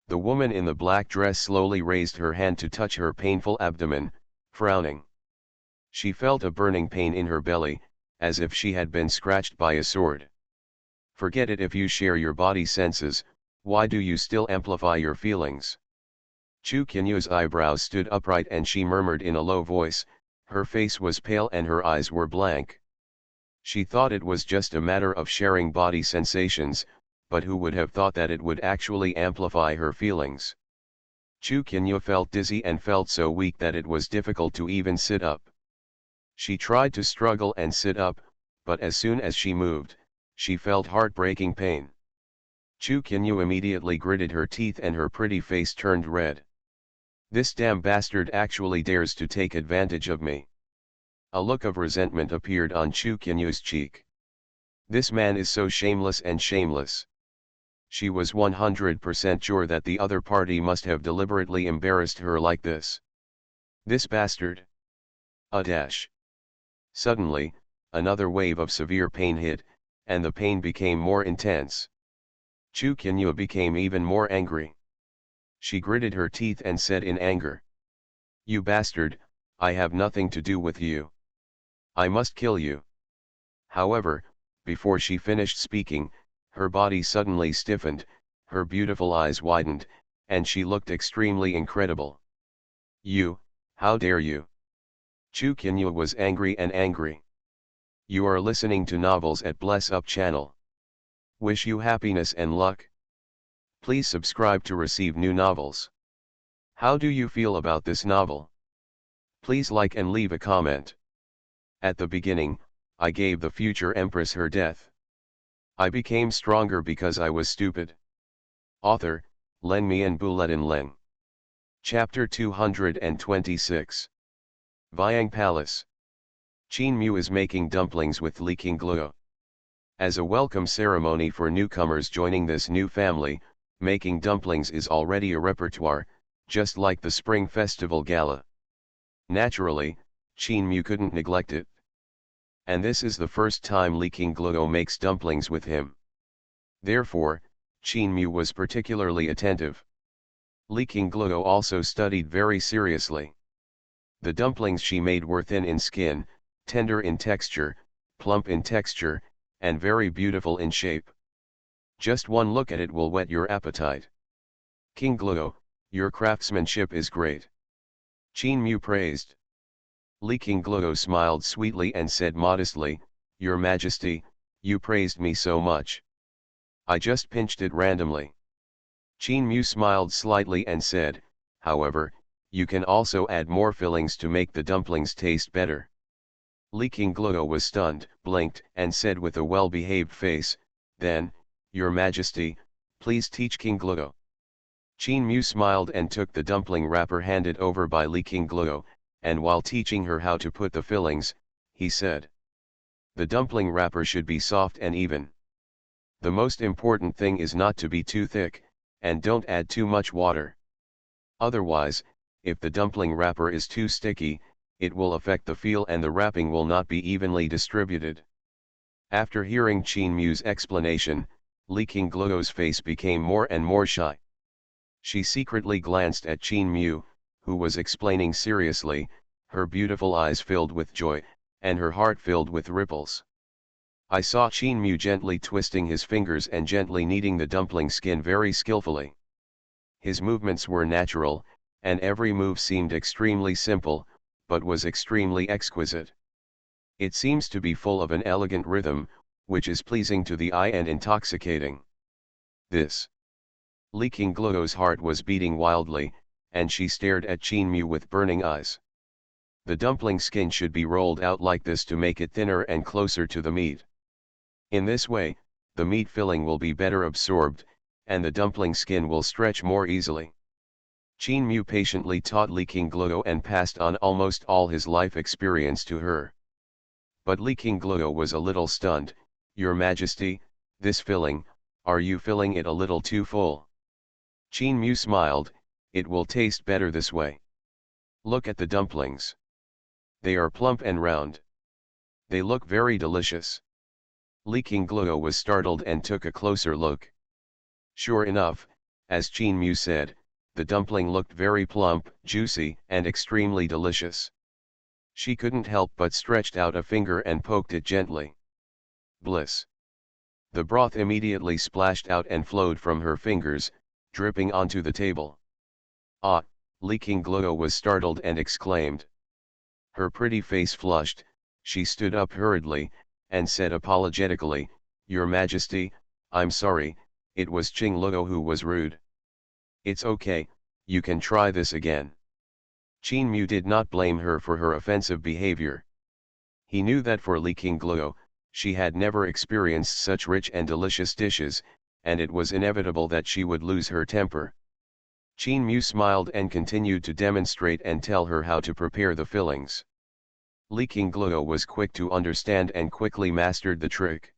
The woman in the black dress slowly raised her hand to touch her painful abdomen, frowning. She felt a burning pain in her belly, as if she had been scratched by a sword. Forget it if you share your body senses, why do you still amplify your feelings? Xuanhuan's eyebrows stood upright and she murmured in a low voice, her face was pale and her eyes were blank. She thought it was just a matter of sharing body sensations, but who would have thought that it would actually amplify her feelings? Xuanhuan felt dizzy and felt so weak that it was difficult to even sit up. She tried to struggle and sit up, but as soon as she moved, she felt heartbreaking pain. Xuanhuan immediately gritted her teeth and her pretty face turned red. This damn bastard actually dares to take advantage of me. A look of resentment appeared on Xuanhuan's cheek. This man is so shameless and shameless. She was 100% sure that the other party must have deliberately embarrassed her like this. This bastard. A dash. Suddenly, another wave of severe pain hit, and the pain became more intense. Xuanhuan became even more angry. She gritted her teeth and said in anger, "You bastard, I have nothing to do with you. I must kill you." However, before she finished speaking, her body suddenly stiffened, her beautiful eyes widened, and she looked extremely incredible. "You, how dare you?" Xuanhuan was angry and angry. You are listening to novels at Bless Up channel. Wish you happiness and luck. Please subscribe to receive new novels. How do you feel about this novel? Please like and leave a comment. At the beginning, I gave the future empress her death. I became stronger because I was stupid. Author, Leng Mian Buletin Leng. Chapter 226. Vyang Palace. Qin Mu is making dumplings with Li Qingluo. As a welcome ceremony for newcomers joining this new family, making dumplings is already a repertoire, just like the Spring Festival Gala. Naturally, Qin Mu couldn't neglect it. And this is the first time Li Qingluo makes dumplings with him. Therefore, Qin Mu was particularly attentive. Li Qingluo also studied very seriously. The dumplings she made were thin in skin, tender in texture, plump in texture, and very beautiful in shape. Just one look at it will whet your appetite. Qingluo, your craftsmanship is great. Qin Mu praised. Li Qingluo smiled sweetly and said modestly, "Your Majesty, you praised me so much. I just pinched it randomly." Qin Mu smiled slightly and said, "However, you can also add more fillings to make the dumplings taste better." Li Qingluo was stunned, blinked, and said with a well-behaved face, "Then, Your Majesty, please teach Qingluo." Qin Mu smiled and took the dumpling wrapper handed over by Li Qingluo, and while teaching her how to put the fillings, he said, "The dumpling wrapper should be soft and even. The most important thing is not to be too thick, and don't add too much water. Otherwise, if the dumpling wrapper is too sticky, it will affect the feel and the wrapping will not be evenly distributed." After hearing Qin Mu's explanation, Li Qingluo's face became more and more shy. She secretly glanced at Qin Mu, who was explaining seriously, her beautiful eyes filled with joy, and her heart filled with ripples. I saw Qin Mu gently twisting his fingers and gently kneading the dumpling skin very skillfully. His movements were natural, and every move seemed extremely simple, but was extremely exquisite. It seems to be full of an elegant rhythm, which is pleasing to the eye and intoxicating. This. Li Qingluo's heart was beating wildly, and she stared at Qin Mu with burning eyes. The dumpling skin should be rolled out like this to make it thinner and closer to the meat. In this way, the meat filling will be better absorbed, and the dumpling skin will stretch more easily. Qin Mu patiently taught Li Qingluo and passed on almost all his life experience to her. But Li Qingluo was a little stunned. "Your Majesty, this filling, are you filling it a little too full?" Qin Mu smiled, "It will taste better this way. Look at the dumplings. They are plump and round. They look very delicious." Li Qingluo was startled and took a closer look. Sure enough, as Qin Mu said, the dumpling looked very plump, juicy, and extremely delicious. She couldn't help but stretched out a finger and poked it gently. Bliss! The broth immediately splashed out and flowed from her fingers, dripping onto the table. "Ah!" Li Qingluo was startled and exclaimed. Her pretty face flushed. She stood up hurriedly, and said apologetically, "Your Majesty, I'm sorry, it was Qingluo who was rude. It's okay, you can try this again." Qin Mu did not blame her for her offensive behavior. He knew that for Li Qingluo, she had never experienced such rich and delicious dishes, and it was inevitable that she would lose her temper. Qin Mu smiled and continued to demonstrate and tell her how to prepare the fillings. Li Qingluo was quick to understand and quickly mastered the trick.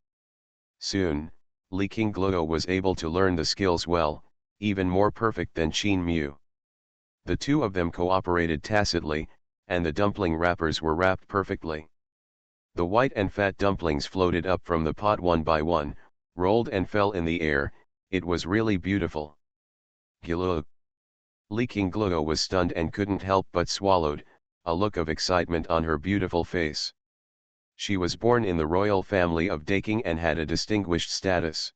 Soon, Li Qingluo was able to learn the skills well, even more perfect than Qin Mu. The two of them cooperated tacitly, and the dumpling wrappers were wrapped perfectly. The white and fat dumplings floated up from the pot one by one, rolled and fell in the air. It was really beautiful. Gilug! Li Qingluo was stunned and couldn't help but swallowed, a look of excitement on her beautiful face. She was born in the royal family of Daking and had a distinguished status.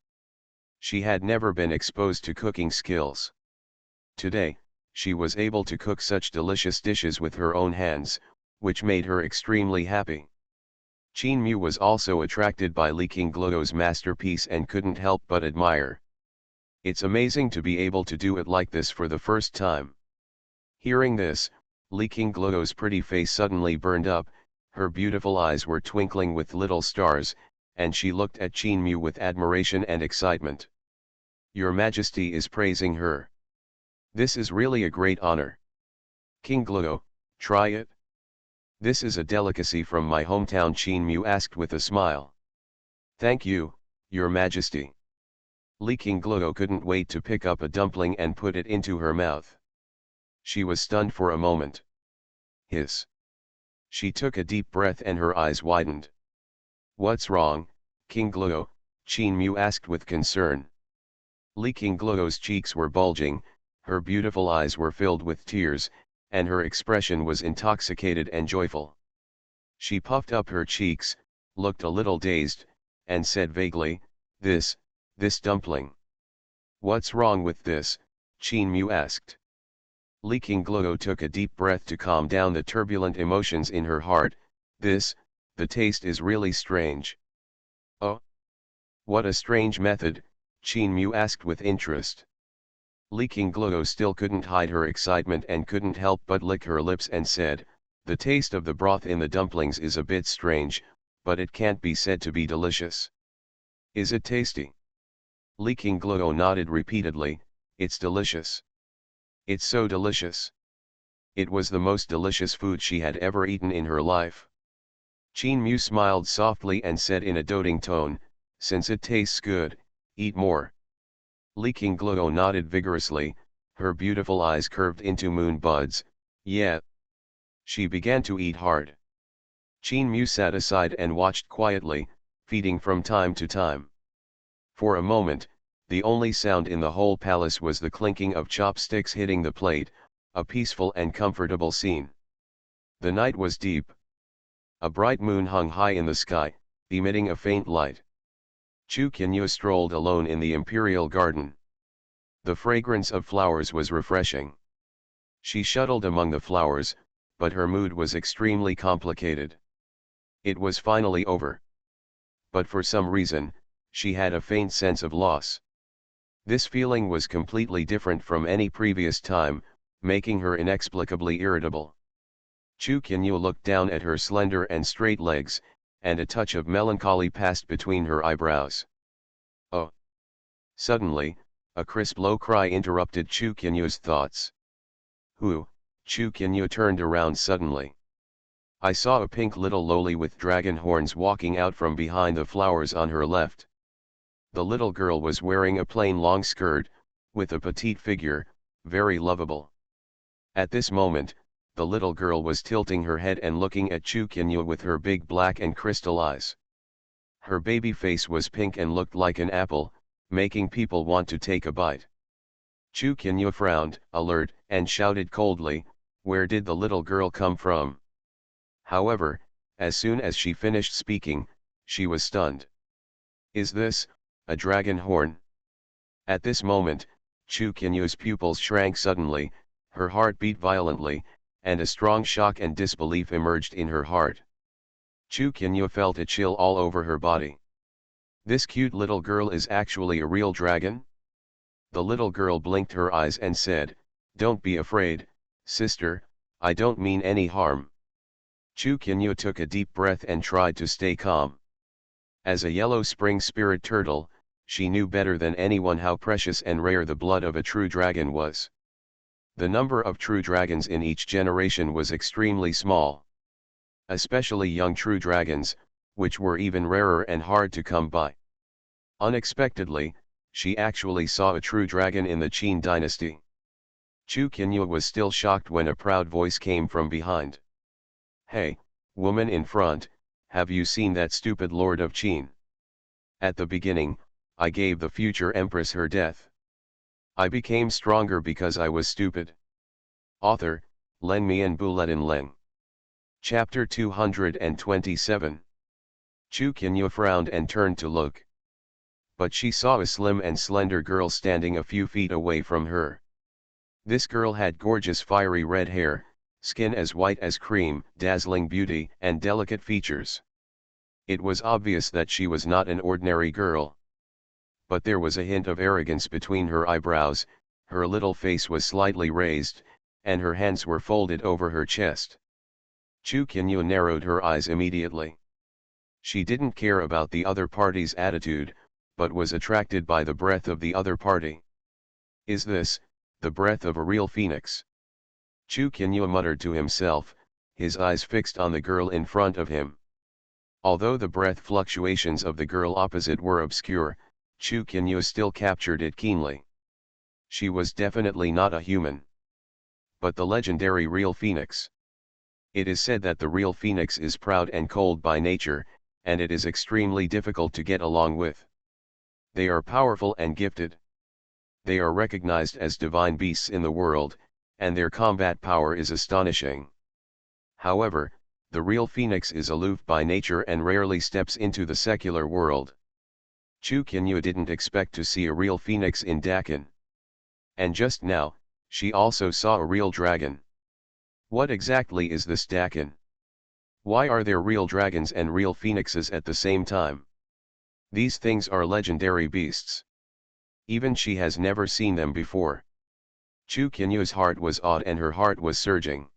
She had never been exposed to cooking skills. Today, she was able to cook such delicious dishes with her own hands, which made her extremely happy. Qin Mu was also attracted by Li Qingluo's masterpiece and couldn't help but admire. "It's amazing to be able to do it like this for the first time." Hearing this, Li Qingluo's pretty face suddenly burned up, her beautiful eyes were twinkling with little stars, and she looked at Qin Mu with admiration and excitement. "Your Majesty is praising her. This is really a great honor. Qingluo, try it." "This is a delicacy from my hometown," Qin Mu asked with a smile. "Thank you, Your Majesty." Li Qingluo couldn't wait to pick up a dumpling and put it into her mouth. She was stunned for a moment. Hiss! She took a deep breath and her eyes widened. "What's wrong, Qingluo?" Qin Mu asked with concern. Li Qingluo's cheeks were bulging, her beautiful eyes were filled with tears, and her expression was intoxicated and joyful. She puffed up her cheeks, looked a little dazed, and said vaguely, This dumpling. "What's wrong with this?" Qin Mu asked. Li Qingluo took a deep breath to calm down the turbulent emotions in her heart. The taste is really strange." "Oh? What a strange method?" Qin Mu asked with interest. Li Qingluo still couldn't hide her excitement and couldn't help but lick her lips and said, "The taste of the broth in the dumplings is a bit strange, but it can't be said to be delicious." "Is it tasty?" Li Qingluo nodded repeatedly. "It's delicious. It's so delicious." It was the most delicious food she had ever eaten in her life. Qin Mu smiled softly and said in a doting tone, "Since it tastes good, eat more." Li Qingluo nodded vigorously, her beautiful eyes curved into moon buds. "Yeah." She began to eat hard. Qin Mu sat aside and watched quietly, feeding from time to time. For a moment, the only sound in the whole palace was the clinking of chopsticks hitting the plate, a peaceful and comfortable scene. The night was deep. A bright moon hung high in the sky, emitting a faint light. Xuanhuan strolled alone in the imperial garden. The fragrance of flowers was refreshing. She shuttled among the flowers, but her mood was extremely complicated. It was finally over. But for some reason, she had a faint sense of loss. This feeling was completely different from any previous time, making her inexplicably irritable. Xuanhuan looked down at her slender and straight legs, and a touch of melancholy passed between her eyebrows. Oh! Suddenly, a crisp low cry interrupted Chu Qianyu's thoughts. Who? Chu Qianyu turned around suddenly. I saw a pink little loli with dragon horns walking out from behind the flowers on her left. The little girl was wearing a plain long skirt, with a petite figure, very lovable. At this moment, the little girl was tilting her head and looking at Chu Qianyu with her big black and crystal eyes. Her baby face was pink and looked like an apple, making people want to take a bite. Chu Qianyu frowned, alert, and shouted coldly, "Where did the little girl come from?" However, as soon as she finished speaking, she was stunned. Is this a dragon horn? At this moment, Chu Qianyu's pupils shrank suddenly, her heart beat violently, and a strong shock and disbelief emerged in her heart. Chu Qianyu felt a chill all over her body. This cute little girl is actually a real dragon? The little girl blinked her eyes and said, "Don't be afraid, sister, I don't mean any harm." Chu Qianyu took a deep breath and tried to stay calm. As a yellow spring spirit turtle, she knew better than anyone how precious and rare the blood of a true dragon was. The number of true dragons in each generation was extremely small. Especially young true dragons, which were even rarer and hard to come by. Unexpectedly, she actually saw a true dragon in the Qin dynasty. Chu Qianyu was still shocked when a proud voice came from behind. "Hey, woman in front, have you seen that stupid lord of Qin? At the beginning, I gave the future empress her death. I became stronger because I was stupid." Author, Len Mian Buletin Leng. Chapter 227. Chu Qianyu frowned and turned to look. But she saw a slim and slender girl standing a few feet away from her. This girl had gorgeous fiery red hair, skin as white as cream, dazzling beauty, and delicate features. It was obvious that she was not an ordinary girl. But there was a hint of arrogance between her eyebrows, her little face was slightly raised, and her hands were folded over her chest. Chu Qianyu narrowed her eyes immediately. She didn't care about the other party's attitude, but was attracted by the breath of the other party. Is this the breath of a real phoenix? Chu Qianyu muttered to himself, his eyes fixed on the girl in front of him. Although the breath fluctuations of the girl opposite were obscure, Chu Qianyu still captured it keenly. She was definitely not a human, but the legendary real phoenix. It is said that the real phoenix is proud and cold by nature, and it is extremely difficult to get along with. They are powerful and gifted. They are recognized as divine beasts in the world, and their combat power is astonishing. However, the real phoenix is aloof by nature and rarely steps into the secular world. Chu Qianyu didn't expect to see a real phoenix in Dakin. And just now, she also saw a real dragon. What exactly is this Dakin? Why are there real dragons and real phoenixes at the same time? These things are legendary beasts. Even she has never seen them before. Chu Qianyu's heart was awed and her heart was surging.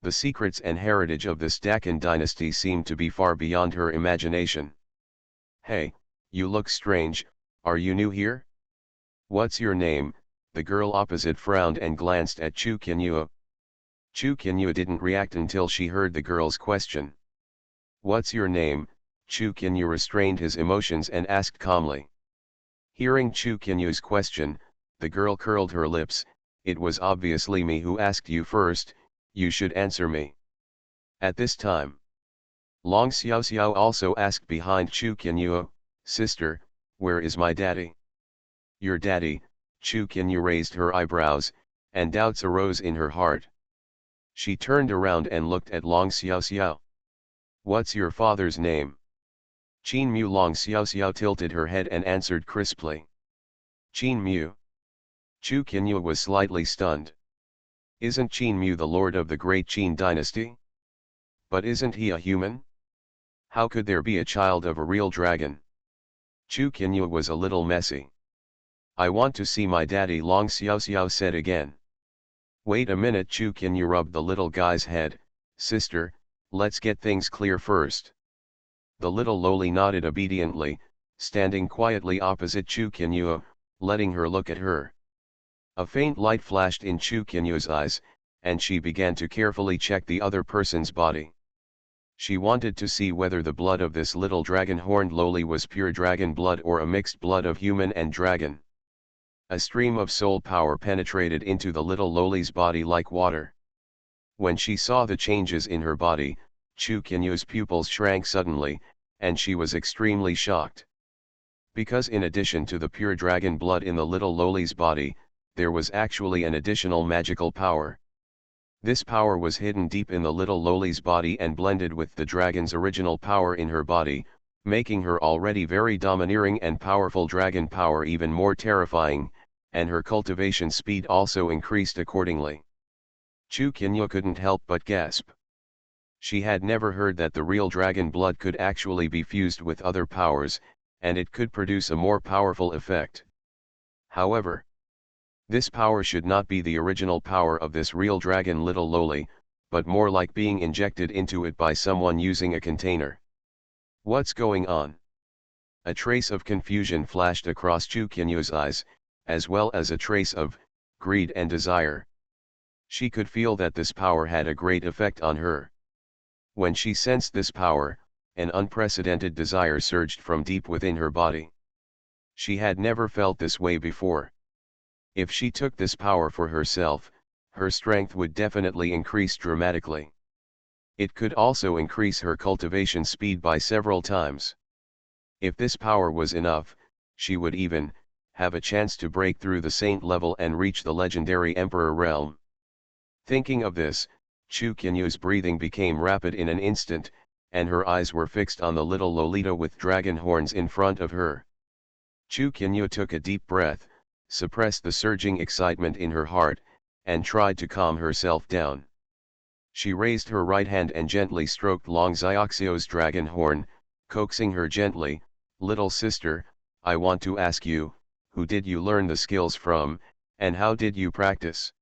The secrets and heritage of this Dakin dynasty seemed to be far beyond her imagination. "Hey, you look strange, are you new here? What's your name?" The girl opposite frowned and glanced at Chu Qianyu. Chu Qianyu didn't react until she heard the girl's question. "What's your name?" Chu Qianyu restrained his emotions and asked calmly. Hearing Chu Qianyu's question, the girl curled her lips. "It was obviously me who asked you first, you should answer me." At this time, Long Xiao also asked behind Chu Qianyu, "Sister, where is my daddy?" "Your daddy?" Chu Qianyu raised her eyebrows, and doubts arose in her heart. She turned around and looked at Long Xiao. "What's your father's name?" "Qin Mu." Long Xiao tilted her head and answered crisply. "Qin Mu." Chu Qianyu was slightly stunned. Isn't Qin Mu the lord of the great Qin dynasty? But isn't he a human? How could there be a child of a real dragon? Chu Qianyu was a little messy. "I want to see my daddy," Long Xiao said again. "Wait a minute." Chu Qianyu rubbed the little guy's head. "Sister, let's get things clear first. The little lowly nodded obediently, standing quietly opposite Chu Qianyu, letting her look at her. A faint light flashed in Chu Qianyu's eyes, and she began to carefully check the other person's body. She wanted to see whether the blood of this little dragon-horned lowly was pure dragon blood or a mixed blood of human and dragon. A stream of soul power penetrated into the little lowly's body like water. When she saw the changes in her body, Chu Qianyu's pupils shrank suddenly, and she was extremely shocked. Because in addition to the pure dragon blood in the little lowly's body, there was actually an additional magical power. This power was hidden deep in the little lowly's body and blended with the dragon's original power in her body, making her already very domineering and powerful dragon power even more terrifying, and her cultivation speed also increased accordingly. Chu Qianyu couldn't help but gasp. She had never heard that the real dragon blood could actually be fused with other powers, and it could produce a more powerful effect. However, this power should not be the original power of this real dragon little lowly, but more like being injected into it by someone using a container. What's going on? A trace of confusion flashed across Chu Qianyu's eyes, as well as a trace of greed and desire. She could feel that this power had a great effect on her. When she sensed this power, an unprecedented desire surged from deep within her body. She had never felt this way before. If she took this power for herself, her strength would definitely increase dramatically. It could also increase her cultivation speed by several times. If this power was enough, she would even have a chance to break through the saint level and reach the legendary emperor realm. Thinking of this, Chu Qianyu's breathing became rapid in an instant, and her eyes were fixed on the little Lolita with dragon horns in front of her. Chu Qianyu took a deep breath, suppressed the surging excitement in her heart, and tried to calm herself down. She raised her right hand and gently stroked Long Xiaoxiu's dragon horn, coaxing her gently, "Little sister, I want to ask you, who did you learn the skills from, and how did you practice?"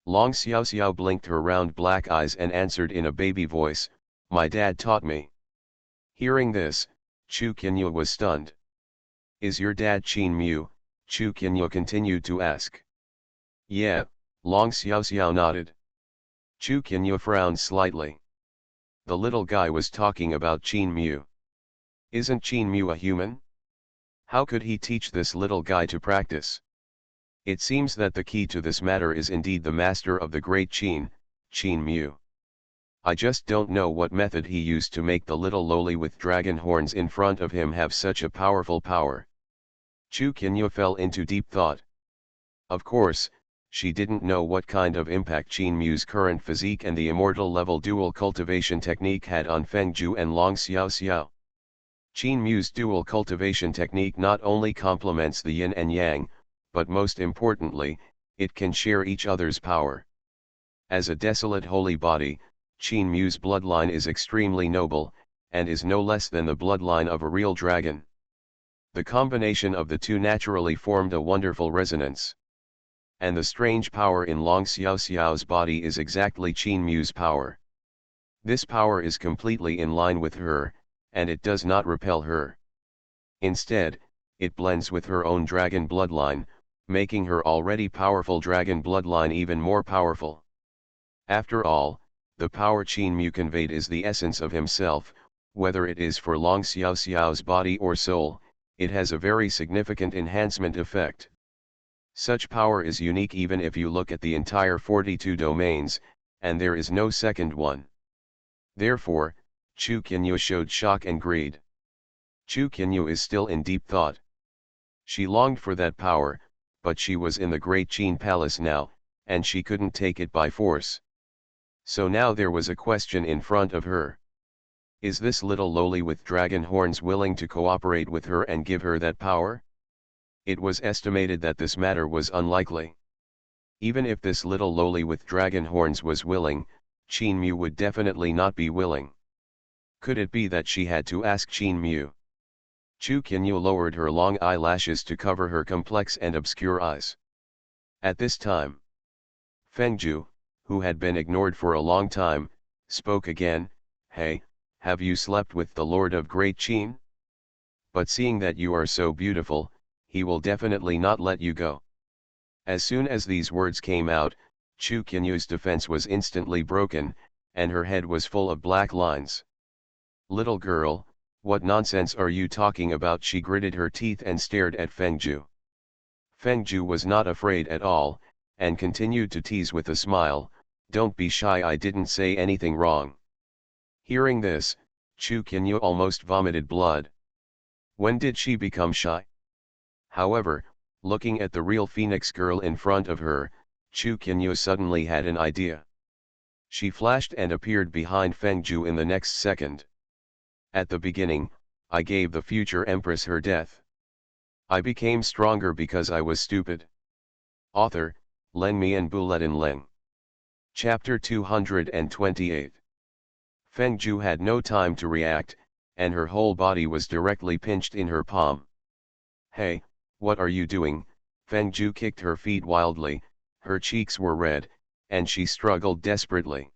Long Xiaoxiao blinked her round black eyes and answered in a baby voice, "My dad taught me." Hearing this, Chu Qianyu was stunned. "Is your dad Qin Mu?" Chu Qianyu continued to ask. "Yeah," Long Xiaoxiao nodded. Chu Qianyu frowned slightly. The little guy was talking about Qin Mu. Isn't Qin Mu a human? How could he teach this little guy to practice? It seems that the key to this matter is indeed the master of the great Qin Mu. I just don't know what method he used to make the little lowly with dragon horns in front of him have such a powerful power. Chu Qianyu fell into deep thought. Of course, she didn't know what kind of impact Qin Mu's current physique and the immortal level dual cultivation technique had on Fengju and Long Xiaoxiao. Qin Mu's dual cultivation technique not only complements the yin and yang, but most importantly, it can share each other's power. As a desolate holy body, Qin Mu's bloodline is extremely noble, and is no less than the bloodline of a real dragon. The combination of the two naturally formed a wonderful resonance. And the strange power in Long Xiaoxiao's body is exactly Qin Mu's power. This power is completely in line with her, and it does not repel her. Instead, it blends with her own dragon bloodline, making her already powerful dragon bloodline even more powerful. After all, the power Qin Mu conveyed is the essence of himself, whether it is for Long Xiaoxiao's body or soul, it has a very significant enhancement effect. Such power is unique even if you look at the entire 42 domains, and there is no second one. Therefore, Chu Qianyu showed shock and greed. Chu Qianyu is still in deep thought. She longed for that power, but she was in the great Qin palace now, and she couldn't take it by force. So now there was a question in front of her. Is this little lowly with dragon horns willing to cooperate with her and give her that power? It was estimated that this matter was unlikely. Even if this little lowly with dragon horns was willing, Qin Mu would definitely not be willing. Could it be that she had to ask Qin Mu? Chu Qianyu lowered her long eyelashes to cover her complex and obscure eyes. At this time, Fengju, who had been ignored for a long time, spoke again. Hey, have you slept with the Lord of Great Qin? But seeing that you are so beautiful, he will definitely not let you go. As soon as these words came out, Chu Qianyu's defense was instantly broken, and her head was full of black lines. Little girl, what nonsense are you talking about? She gritted her teeth and stared at Fengju. Fengju was not afraid at all, and continued to tease with a smile, don't be shy, I didn't say anything wrong. Hearing this, Chu Qianyu almost vomited blood. When did she become shy? However, looking at the real Phoenix girl in front of her, Chu Qianyu suddenly had an idea. She flashed and appeared behind Fengju in the next second. At the beginning, I gave the future empress her death. I became stronger because I was stupid. Author, Leng Mi and Buletin Leng. Chapter 228. Fengju had no time to react, and her whole body was directly pinched in her palm. Hey, what are you doing? Fengju kicked her feet wildly, her cheeks were red, and she struggled desperately.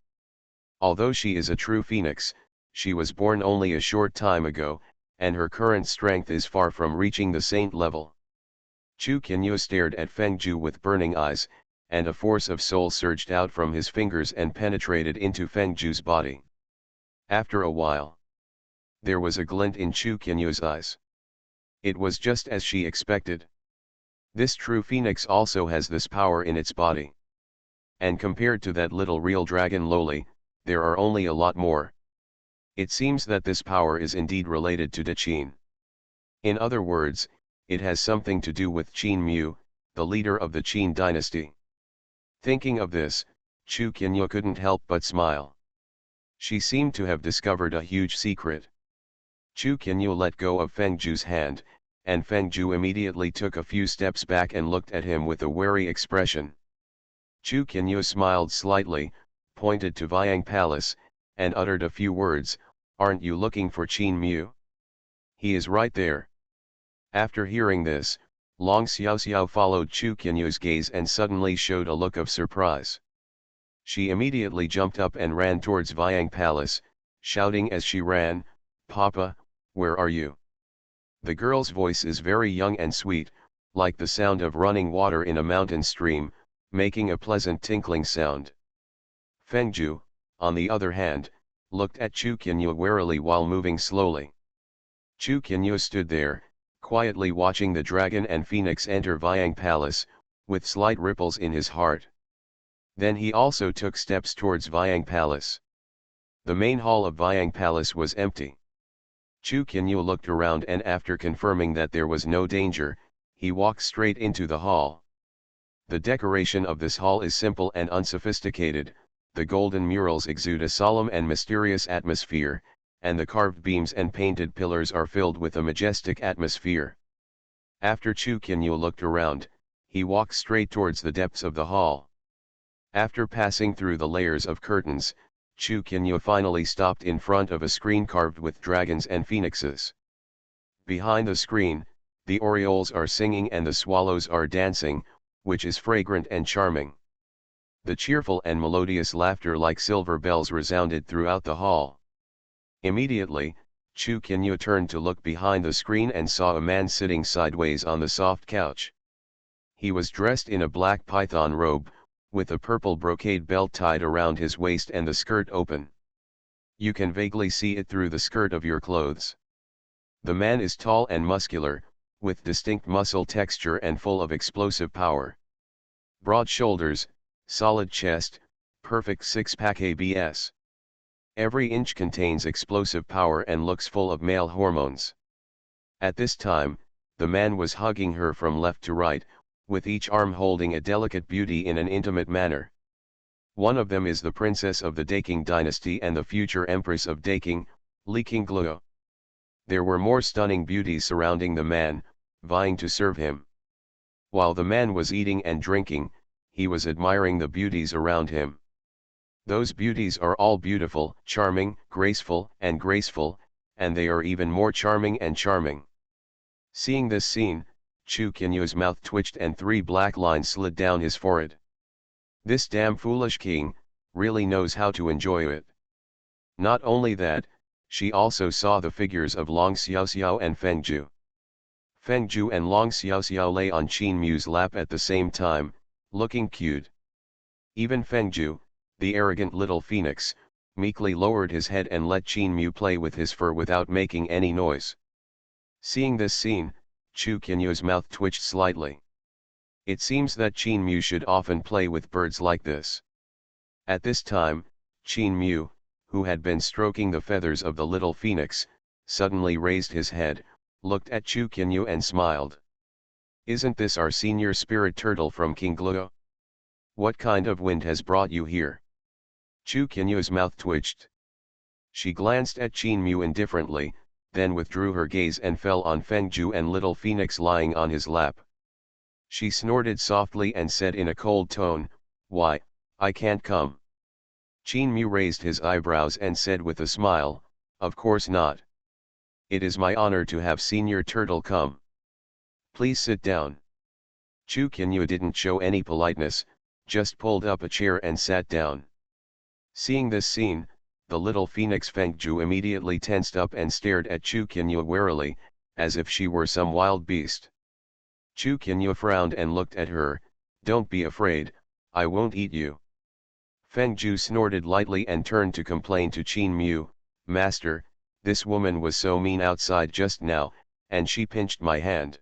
Although she is a true phoenix, she was born only a short time ago, and her current strength is far from reaching the saint level. Chu Qianyu stared at Fengju with burning eyes, and a force of soul surged out from his fingers and penetrated into Fengju's body. After a while, there was a glint in Chu Qianyu's eyes. It was just as she expected. This true phoenix also has this power in its body. And compared to that little real dragon Loli, there are only a lot more. It seems that this power is indeed related to De Qin. In other words, it has something to do with Qin Mu, the leader of the Qin dynasty. Thinking of this, Chu Qianyu couldn't help but smile. She seemed to have discovered a huge secret. Chu Qianyu let go of Fengju's hand, and Fengju immediately took a few steps back and looked at him with a wary expression. Chu Qianyu smiled slightly, pointed to Viang Palace, and uttered a few words, aren't you looking for Qin Mu? He is right there. After hearing this, Long Xiaoxiao followed Chu Qianyu's gaze and suddenly showed a look of surprise. She immediately jumped up and ran towards Viang Palace, shouting as she ran, Papa, where are you? The girl's voice is very young and sweet, like the sound of running water in a mountain stream, making a pleasant tinkling sound. Fengju, on the other hand, looked at Chu Qianyu warily while moving slowly. Chu Qianyu stood there, quietly watching the dragon and phoenix enter Viang Palace, with slight ripples in his heart. Then he also took steps towards Viang Palace. The main hall of Viang Palace was empty. Chu Qianyu looked around and after confirming that there was no danger, he walked straight into the hall. The decoration of this hall is simple and unsophisticated, the golden murals exude a solemn and mysterious atmosphere, and the carved beams and painted pillars are filled with a majestic atmosphere. After Chu Qianyu looked around, he walked straight towards the depths of the hall. After passing through the layers of curtains, Chu Qianyu finally stopped in front of a screen carved with dragons and phoenixes. Behind the screen, the orioles are singing and the swallows are dancing, which is fragrant and charming. The cheerful and melodious laughter like silver bells resounded throughout the hall. Immediately, Chu Qianyu turned to look behind the screen and saw a man sitting sideways on the soft couch. He was dressed in a black python robe, with a purple brocade belt tied around his waist and the skirt open. You can vaguely see it through the skirt of your clothes. The man is tall and muscular, with distinct muscle texture and full of explosive power. Broad shoulders, solid chest, perfect six-pack abs. Every inch contains explosive power and looks full of male hormones. At this time, the man was hugging her from left to right, with each arm holding a delicate beauty in an intimate manner. One of them is the princess of the Daking dynasty and the future empress of Daking, Li Qingluo. There were more stunning beauties surrounding the man, vying to serve him. While the man was eating and drinking, he was admiring the beauties around him. Those beauties are all beautiful, charming, graceful, and they are even more charming and charming. Seeing this scene, Chu Qianyu's mouth twitched and 3 black lines slid down his forehead. This damn foolish king, really knows how to enjoy it. Not only that, She also saw the figures of Long Xiaoxiao and Fengju. Fengju and Long Xiaoxiao lay on Qin Mu's lap at the same time, looking cute. Even Fengju, the arrogant little phoenix, meekly lowered his head and let Qin Mu play with his fur without making any noise. Seeing this scene, Chu Qinyu's mouth twitched slightly. It seems that Qin Mu should often play with birds like this. At this time, Qin Mu, who had been stroking the feathers of the little phoenix, suddenly raised his head, looked at Chu Qinyu and smiled. "Isn't this our senior spirit turtle from King Gluo? What kind of wind has brought you here?" Chu Qinyu's mouth twitched. She glanced at Qin Mu indifferently, then withdrew her gaze and fell on Fengju and little phoenix lying on his lap. She snorted softly and said in a cold tone, "Why, I can't come." Qin Mu raised his eyebrows and said with a smile, "Of course not. It is my honor to have Senior Turtle come. Please sit down." Chu Qinyu didn't show any politeness, just pulled up a chair and sat down. Seeing this scene, the little phoenix Fengju immediately tensed up and stared at Chu Qinyu warily, as if she were some wild beast. Chu Qinyu frowned and looked at her. "Don't be afraid, I won't eat you." Fengju snorted lightly and turned to complain to Qin Mu, "Master, this woman was so mean outside just now, and she pinched my hand."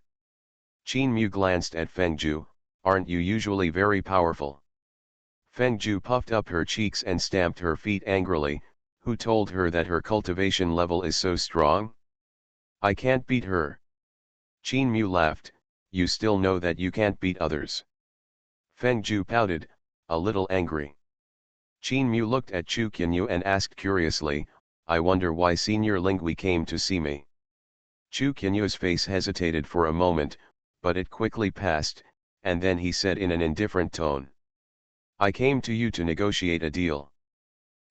Qin Mu glanced at Fengju, "Aren't you usually very powerful?" Fengju puffed up her cheeks and stamped her feet angrily. "Who told her that her cultivation level is so strong? I can't beat her." Qin Mu laughed, "You still know that you can't beat others." Fengju pouted, a little angry. Qin Mu looked at Chu Qinyu and asked curiously, "I wonder why Senior Lingui came to see me." Chu Qinyu's face hesitated for a moment, but it quickly passed, and then he said in an indifferent tone, "I came to you to negotiate a deal."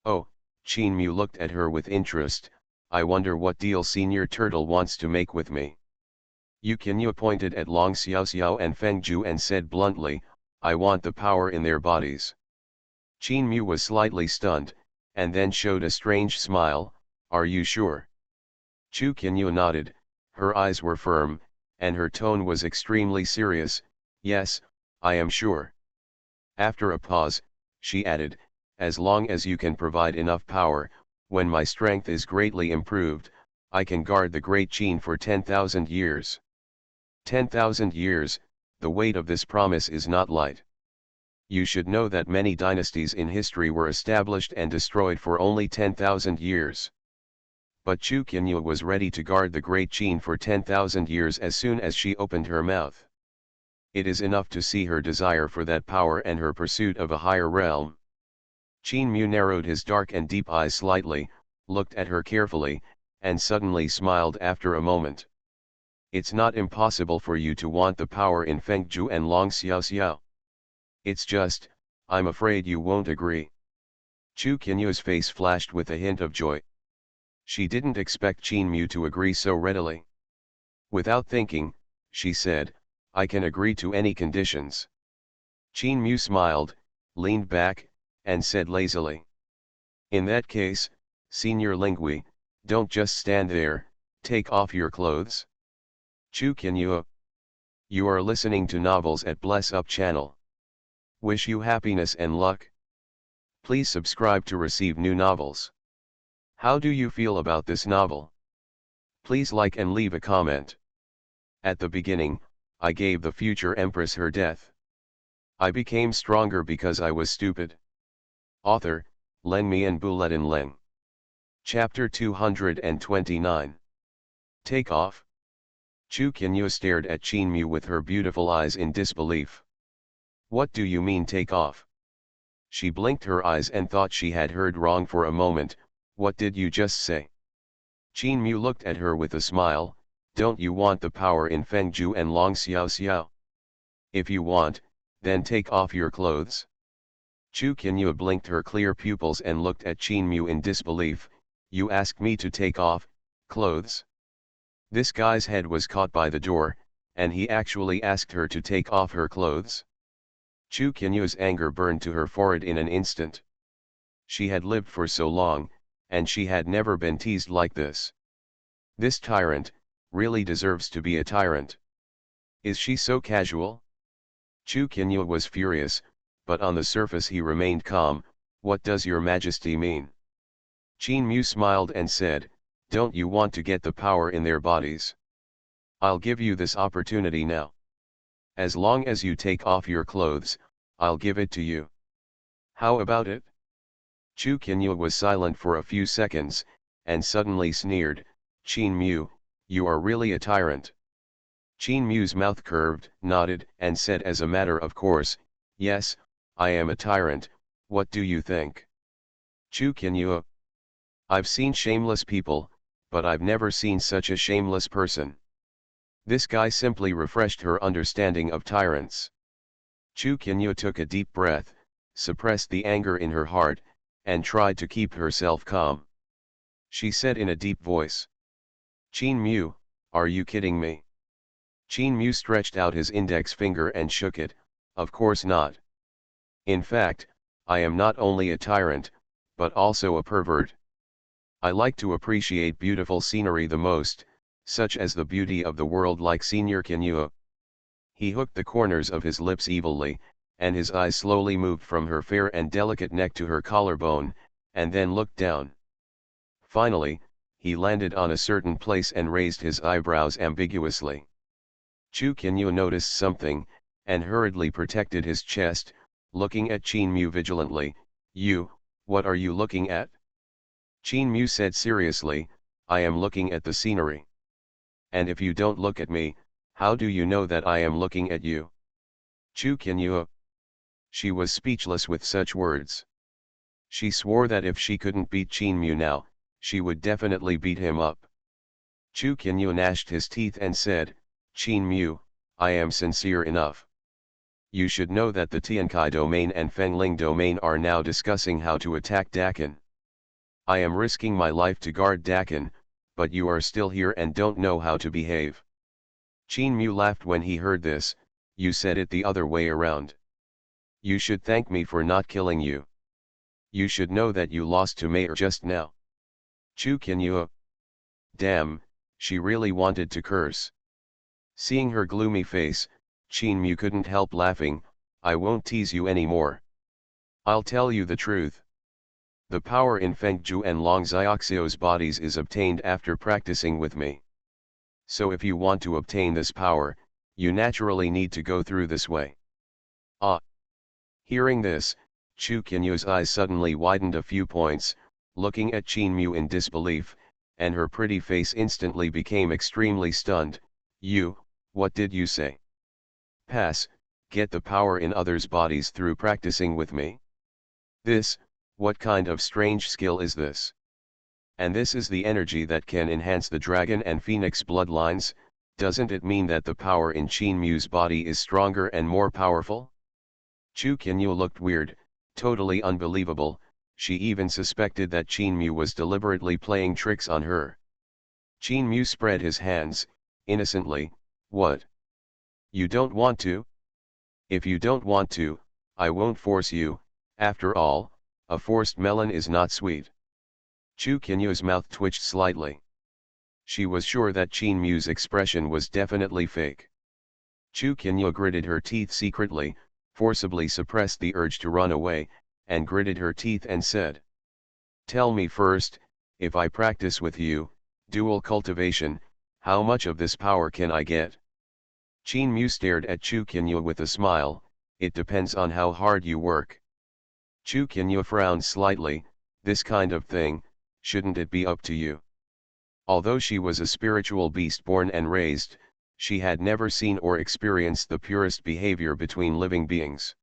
"Oh," Qin Mu looked at her with interest, "I wonder what deal Senior Turtle wants to make with me." Yu Qinyu pointed at Long Xiaoxiao and Fengju and said bluntly, "I want the power in their bodies." Qin Mu was slightly stunned, and then showed a strange smile. "Are you sure?" Chu Qinyu nodded, her eyes were firm, and her tone was extremely serious. "Yes, I am sure." After a pause, she added, "As long as you can provide enough power, when my strength is greatly improved, I can guard the Great Qin for 10,000 years. 10,000 years, the weight of this promise is not light. You should know that many dynasties in history were established and destroyed for only 10,000 years. But Chu Qinyu was ready to guard the Great Qin for 10,000 years as soon as she opened her mouth. It is enough to see her desire for that power and her pursuit of a higher realm." Qin Mu narrowed his dark and deep eyes slightly, looked at her carefully, and suddenly smiled after a moment. "It's not impossible for you to want the power in Fengju and Long Xiaoxiao. It's just, I'm afraid you won't agree." Chu Qinyu's face flashed with a hint of joy. She didn't expect Qin Mu to agree so readily. Without thinking, she said, "I can agree to any conditions." Qin Mu smiled, leaned back, and said lazily, "In that case, Senior Lingui, don't just stand there, take off your clothes." Chu Qinyu. You are listening to novels at Bless Up channel. Wish you happiness and luck. Please subscribe to receive new novels. How do you feel about this novel? Please like and leave a comment. At the beginning, I gave the future empress her death. I became stronger because I was stupid. Author, Leng Mi and Buletin Leng. Chapter 229. Take off. Chu Qinyu stared at Qin Mu with her beautiful eyes in disbelief. "What do you mean take off?" She blinked her eyes and thought she had heard wrong for a moment. "What did you just say?" Qin Mu looked at her with a smile. "Don't you want the power in Fengju and Long Xiaoxiao? If you want, then take off your clothes." Chu Qinyu blinked her clear pupils and looked at Qin Mu in disbelief. "You ask me to take off clothes?" This guy's head was caught by the door, and he actually asked her to take off her clothes. Chu Qinyu's anger burned to her forehead in an instant. She had lived for so long, and she had never been teased like this. This tyrant, really deserves to be a tyrant. Is she so casual? Chu Qinyu was furious, but on the surface he remained calm. What does your majesty mean? Qin Mu smiled and said, don't you want to get the power in their bodies? I'll give you this opportunity now. As long as you take off your clothes, I'll give it to you. How about it? Chu Qinyu was silent for a few seconds, and suddenly sneered, Qin Mu, you are really a tyrant. Qin Mu's mouth curved, nodded, and said as a matter of course, yes, I am a tyrant, what do you think? Chu Qinyu, I've seen shameless people, but I've never seen such a shameless person. This guy simply refreshed her understanding of tyrants. Chu Qinyu took a deep breath, suppressed the anger in her heart, and tried to keep herself calm. She said in a deep voice, Qin Mu, are you kidding me? Qin Mu stretched out his index finger and shook it, of course not. In fact, I am not only a tyrant, but also a pervert. I like to appreciate beautiful scenery the most, such as the beauty of the world like Senior Qinyu. He hooked the corners of his lips evilly, and his eyes slowly moved from her fair and delicate neck to her collarbone, and then looked down. Finally, he landed on a certain place and raised his eyebrows ambiguously. Chu Qinyu noticed something, and hurriedly protected his chest, looking at Qin Mu vigilantly. You, what are you looking at? Qin Mu said seriously, I am looking at the scenery. And if you don't look at me, how do you know that I am looking at you? Chu Qinyu. She was speechless with such words. She swore that if she couldn't beat Qin Mu now, she would definitely beat him up. Chu Qinyu gnashed his teeth and said, Qin Mu, I am sincere enough. You should know that the Tiankai domain and Fengling domain are now discussing how to attack Dakan. I am risking my life to guard Dakan, but you are still here and don't know how to behave. Qin Mu laughed when he heard this. You said it the other way around. You should thank me for not killing you. You should know that you lost to Mayor just now. Chu Qinyu. Damn, she really wanted to curse. Seeing her gloomy face, Qin Mu couldn't help laughing. I won't tease you anymore. I'll tell you the truth. The power in Fengzhu and Long Xiaoxiu's bodies is obtained after practicing with me. So if you want to obtain this power, you naturally need to go through this way. Ah! Hearing this, Chu Qinyu's eyes suddenly widened a few points, looking at Qin Mu in disbelief, and her pretty face instantly became extremely stunned. You, what did you say? Pass, get the power in others' bodies through practicing with me? This, what kind of strange skill is this? And this is the energy that can enhance the dragon and phoenix bloodlines. Doesn't it mean that the power in Qin Mu's body is stronger and more powerful? Chu Qinyu looked weird, totally unbelievable. She even suspected that Qin Mu was deliberately playing tricks on her. Qin Mu spread his hands, innocently. What? You don't want to? If you don't want to, I won't force you. After all, a forced melon is not sweet. Chu Qinyu's mouth twitched slightly. She was sure that Qin Mu's expression was definitely fake. Chu Qinyu gritted her teeth secretly, forcibly suppressed the urge to run away, and gritted her teeth and said, Tell me first, if I practice with you, dual cultivation, how much of this power can I get? Qin Mu stared at Chu Qinyu with a smile. It depends on how hard you work. Chu Qinyu frowned slightly. This kind of thing, shouldn't it be up to you? Although she was a spiritual beast born and raised, she had never seen or experienced the purest behavior between living beings.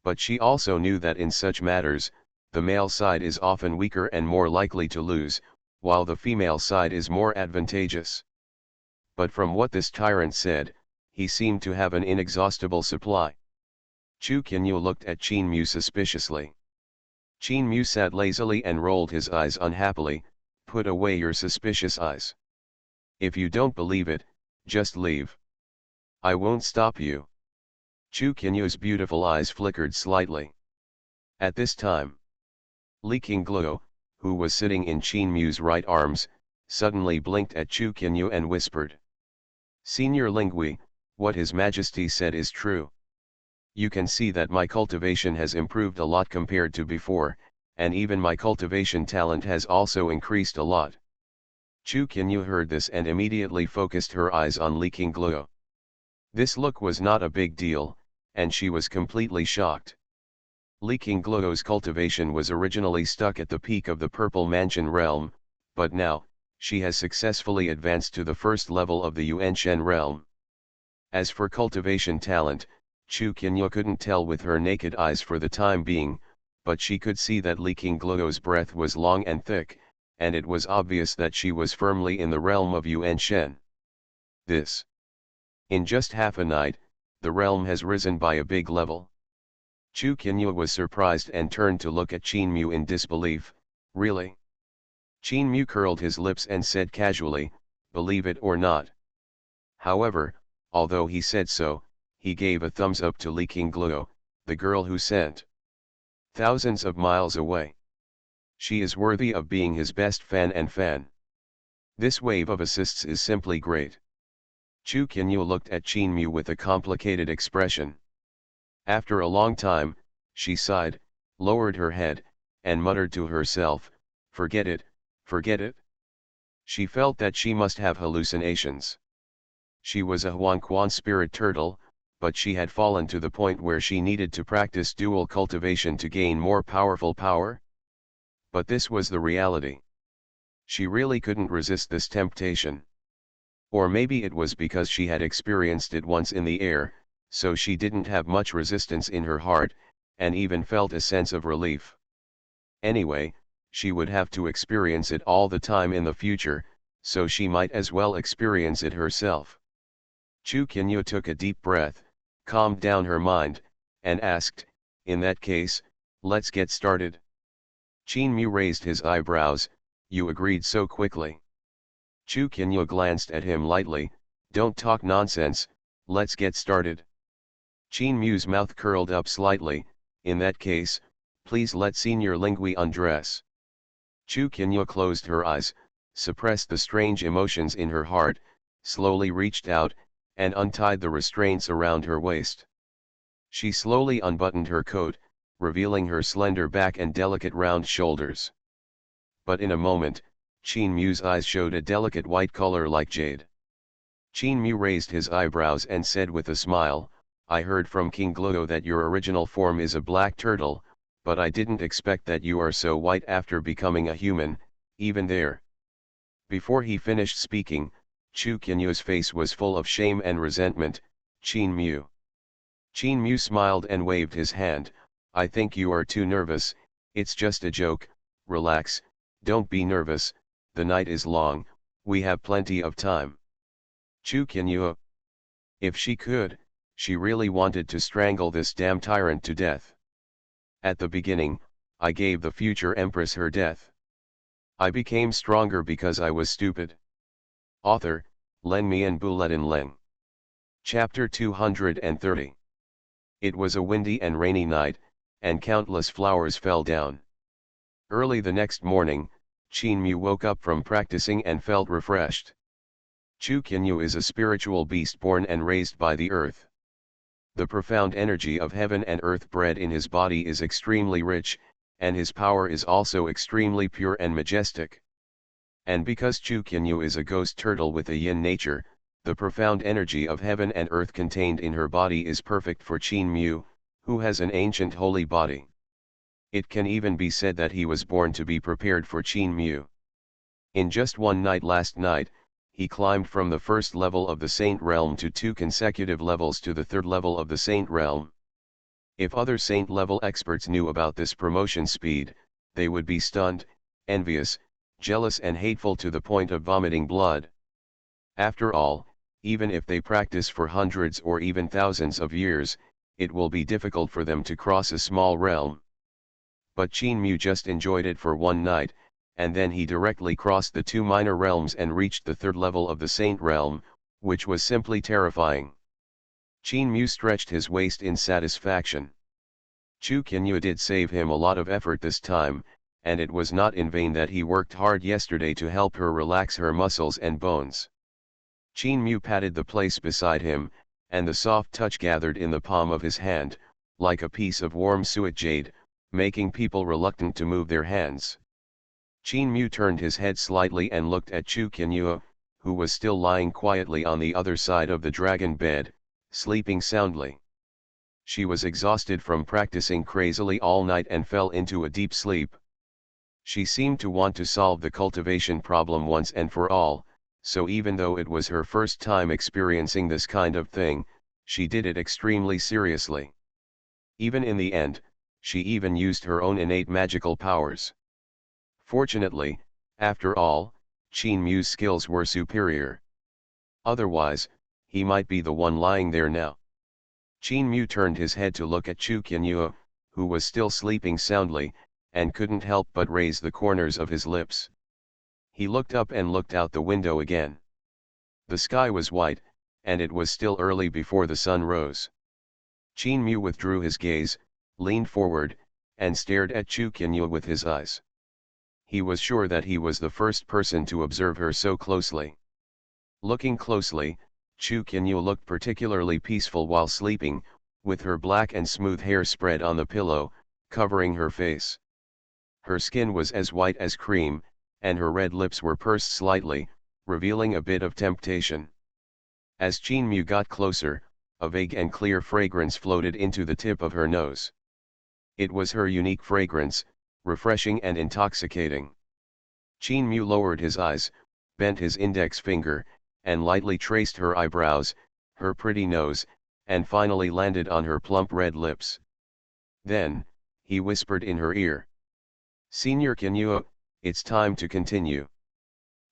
But she also knew that in such matters, the male side is often weaker and more likely to lose, while the female side is more advantageous. But from what this tyrant said, he seemed to have an inexhaustible supply. Chu Qinyu looked at Qin Mu suspiciously. Qin Mu sat lazily and rolled his eyes unhappily. Put away your suspicious eyes. If you don't believe it, just leave. I won't stop you. Chu Qinyu's beautiful eyes flickered slightly. At this time, Li Qingluo, who was sitting in Qin Mu's right arms, suddenly blinked at Chu Qinyu and whispered. Senior Lingui, what His Majesty said is true. You can see that my cultivation has improved a lot compared to before, and even my cultivation talent has also increased a lot. Chu Qinyu heard this and immediately focused her eyes on Li Qingluo. This look was not a big deal, and she was completely shocked. Li Qingluo's cultivation was originally stuck at the peak of the Purple Mansion realm, but now, she has successfully advanced to the first level of the Yuanshen realm. As for cultivation talent, Chu Qinyu couldn't tell with her naked eyes for the time being, but she could see that Li Qingluo's breath was long and thick, and it was obvious that she was firmly in the realm of Yuanshen. This. In just half a night, the realm has risen by a big level. Chu Qinyu was surprised and turned to look at Qin Mu in disbelief. Really? Qin Mu curled his lips and said casually, believe it or not. However, although he said so, he gave a thumbs up to Li Qingluo, the girl who sent thousands of miles away. She is worthy of being his best fan and fan. This wave of assists is simply great. Chu Qinyu looked at Qin Mu with a complicated expression. After a long time, she sighed, lowered her head, and muttered to herself, forget it, forget it. She felt that she must have hallucinations. She was a Xuanhuan spirit turtle, but she had fallen to the point where she needed to practice dual cultivation to gain more powerful power. But this was the reality. She really couldn't resist this temptation. Or maybe it was because she had experienced it once in the air, so she didn't have much resistance in her heart, and even felt a sense of relief. Anyway, she would have to experience it all the time in the future, so she might as well experience it herself. Chu Qinyu took a deep breath, calmed down her mind, and asked, in that case, let's get started. Qin Mu raised his eyebrows, you agreed so quickly. Chu Qinyu glanced at him lightly, don't talk nonsense, let's get started. Qin Mu's mouth curled up slightly, in that case, please let Senior Lingui undress. Chu Qinyu closed her eyes, suppressed the strange emotions in her heart, slowly reached out, and untied the restraints around her waist. She slowly unbuttoned her coat, revealing her slender back and delicate round shoulders. But in a moment, Qin Mu's eyes showed a delicate white color like jade. Qin Mu raised his eyebrows and said with a smile, I heard from Qingluo that your original form is a black turtle, but I didn't expect that you are so white after becoming a human, even there. Before he finished speaking, Chu Qinyu's face was full of shame and resentment. Qin Mu. Qin Mu smiled and waved his hand, I think you are too nervous, it's just a joke, relax, don't be nervous, the night is long, we have plenty of time. Chu Qinyu. If she could, she really wanted to strangle this damn tyrant to death. At the beginning, I gave the future empress her death. I became stronger because I was stupid. Author, Len Mian Buletin Leng. Chapter 230. It was a windy and rainy night, and countless flowers fell down. Early the next morning, Qin Mu woke up from practicing and felt refreshed. Chu Qinyu is a spiritual beast born and raised by the earth. The profound energy of heaven and earth bred in his body is extremely rich, and his power is also extremely pure and majestic. And because Chu Qinyu is a ghost turtle with a yin nature, the profound energy of heaven and earth contained in her body is perfect for Qin Mu, who has an ancient holy body. It can even be said that he was born to be prepared for Qin Mu. In just one night last night, he climbed from the first level of the Saint Realm to 2 consecutive levels to the 3rd level of the Saint Realm. If other Saint level experts knew about this promotion speed, they would be stunned, envious, jealous and hateful to the point of vomiting blood. After all, even if they practice for hundreds or even thousands of years, it will be difficult for them to cross a small realm. But Qin Mu just enjoyed it for one night, and then he directly crossed the 2 minor realms and reached the 3rd level of the Saint Realm, which was simply terrifying. Qin Mu stretched his waist in satisfaction. Chu Qinyu did save him a lot of effort this time, and it was not in vain that he worked hard yesterday to help her relax her muscles and bones. Qin Mu patted the place beside him, and the soft touch gathered in the palm of his hand, like a piece of warm suet jade, making people reluctant to move their hands. Qin Mu turned his head slightly and looked at Chu Qianyue, who was still lying quietly on the other side of the dragon bed, sleeping soundly. She was exhausted from practicing crazily all night and fell into a deep sleep. She seemed to want to solve the cultivation problem once and for all, so even though it was her first time experiencing this kind of thing, she did it extremely seriously. Even in the end, she even used her own innate magical powers. Fortunately, after all, Qin Mu's skills were superior. Otherwise, he might be the one lying there now. Qin Mu turned his head to look at Chu Qianyue, who was still sleeping soundly, and couldn't help but raise the corners of his lips. He looked up and looked out the window again. The sky was white, and it was still early before the sun rose. Qin Mu withdrew his gaze, leaned forward, and stared at Chu Qianyue with his eyes. He was sure that he was the first person to observe her so closely. Looking closely, Chu Qianyue looked particularly peaceful while sleeping, with her black and smooth hair spread on the pillow, covering her face. Her skin was as white as cream, and her red lips were pursed slightly, revealing a bit of temptation. As Qin Mu got closer, a vague and clear fragrance floated into the tip of her nose. It was her unique fragrance, refreshing and intoxicating. Qin Mu lowered his eyes, bent his index finger, and lightly traced her eyebrows, her pretty nose, and finally landed on her plump red lips. Then, he whispered in her ear. "Senior Qianyue, it's time to continue."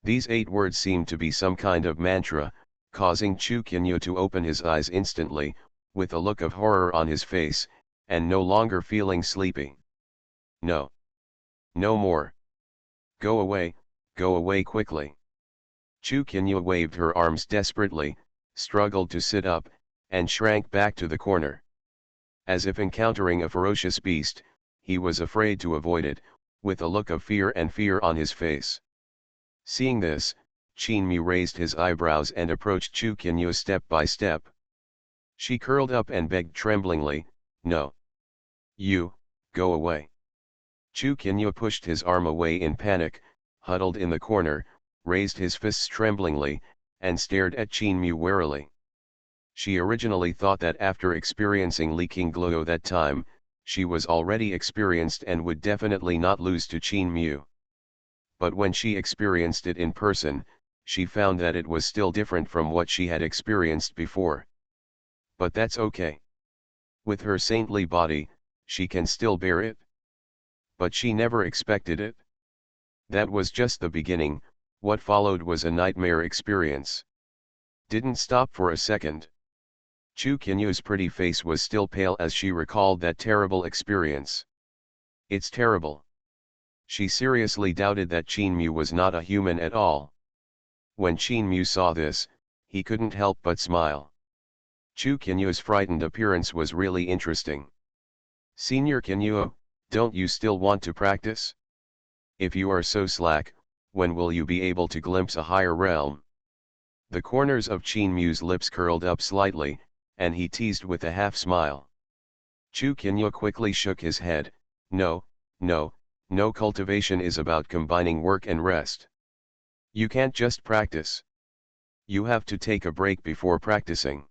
These 8 words seemed to be some kind of mantra, causing Chu Qianyue to open his eyes instantly, with a look of horror on his face, and no longer feeling sleepy. "No. No more. Go away quickly." Chu Qianyue waved her arms desperately, struggled to sit up, and shrank back to the corner. As if encountering a ferocious beast, he was afraid to avoid it, with a look of fear on his face. Seeing this, Qin Mu raised his eyebrows and approached Chu Qianyue step by step. She curled up and begged tremblingly, "No. You, go away." Chu Qianyue pushed his arm away in panic, huddled in the corner, raised his fists tremblingly, and stared at Qin Mu warily. She originally thought that after experiencing leaking glow that time, she was already experienced and would definitely not lose to Qin Mu. But when she experienced it in person, she found that it was still different from what she had experienced before. But that's okay. With her saintly body, she can still bear it. But she never expected it. That was just the beginning. What followed was a nightmare experience. Didn't stop for a second. Chu Qianyue's pretty face was still pale as she recalled that terrible experience. It's terrible. She seriously doubted that Qin Mu was not a human at all. When Qin Mu saw this, he couldn't help but smile. Chu Qianyue's frightened appearance was really interesting. "Senior Qianyue, don't you still want to practice? If you are so slack, when will you be able to glimpse a higher realm?" The corners of Qin Mu's lips curled up slightly, and he teased with a half-smile. Chu Qianyue quickly shook his head. No, cultivation is about combining work and rest. You can't just practice. You have to take a break before practicing."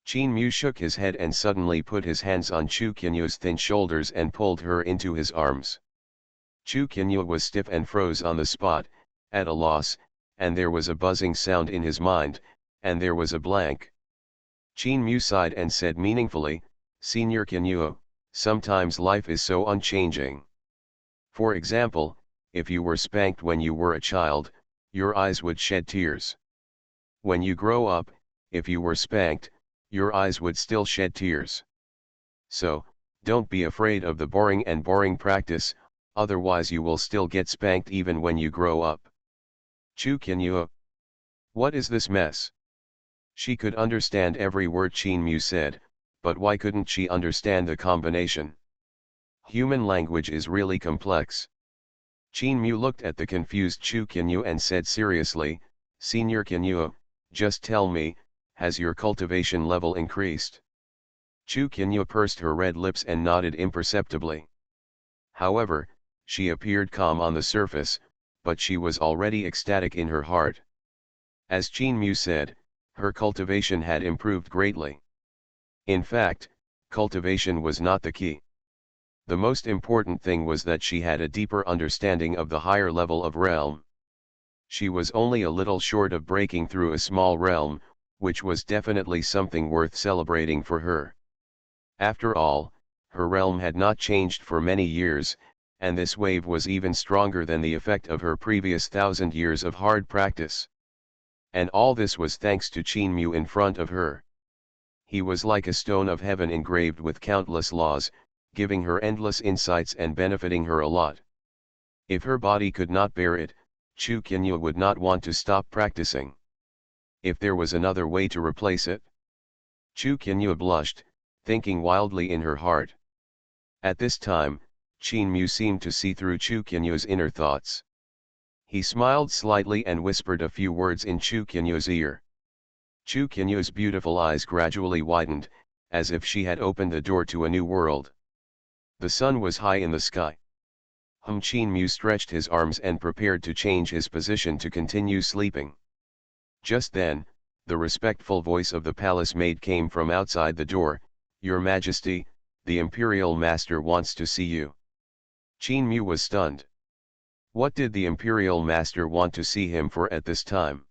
Qin Mu shook his head and suddenly put his hands on Chu Qianyue's thin shoulders and pulled her into his arms. Chu Qianyue was stiff and froze on the spot, at a loss, and there was a buzzing sound in his mind, and there was a blank. Qin Mu sighed and said meaningfully, "Senior Qianyue, sometimes life is so unchanging. For example, if you were spanked when you were a child, your eyes would shed tears. When you grow up, if you were spanked, your eyes would still shed tears. So, don't be afraid of the boring practice, otherwise you will still get spanked even when you grow up." Chu Qianyue. What is this mess? She could understand every word Qin Mu said, but why couldn't she understand the combination? Human language is really complex. Qin Mu looked at the confused Chu Qinyu and said seriously, Senior Qinyu, just tell me, has your cultivation level increased? Chu Qinyu pursed her red lips and nodded imperceptibly. However, she appeared calm on the surface, but she was already ecstatic in her heart. As Qin Mu said, her cultivation had improved greatly. In fact, cultivation was not the key. The most important thing was that she had a deeper understanding of the higher level of realm. She was only a little short of breaking through a small realm, which was definitely something worth celebrating for her. After all, her realm had not changed for many years, and this wave was even stronger than the effect of her previous 1,000 years of hard practice. And all this was thanks to Qin Mu in front of her. He was like a stone of heaven engraved with countless laws, giving her endless insights and benefiting her a lot. If her body could not bear it, Chu Qinyu would not want to stop practicing. If there was another way to replace it? Chu Qinyu blushed, thinking wildly in her heart. At this time, Qin Mu seemed to see through Chu Qinyu's inner thoughts. He smiled slightly and whispered a few words in Chu Qinyu's ear. Chu Qinyu's beautiful eyes gradually widened, as if she had opened the door to a new world. The sun was high in the sky. Qin Mu stretched his arms and prepared to change his position to continue sleeping. Just then, the respectful voice of the palace maid came from outside the door, Your Majesty, the Imperial Master wants to see you. Qin Mu was stunned. What did the Imperial Master want to see him for at this time?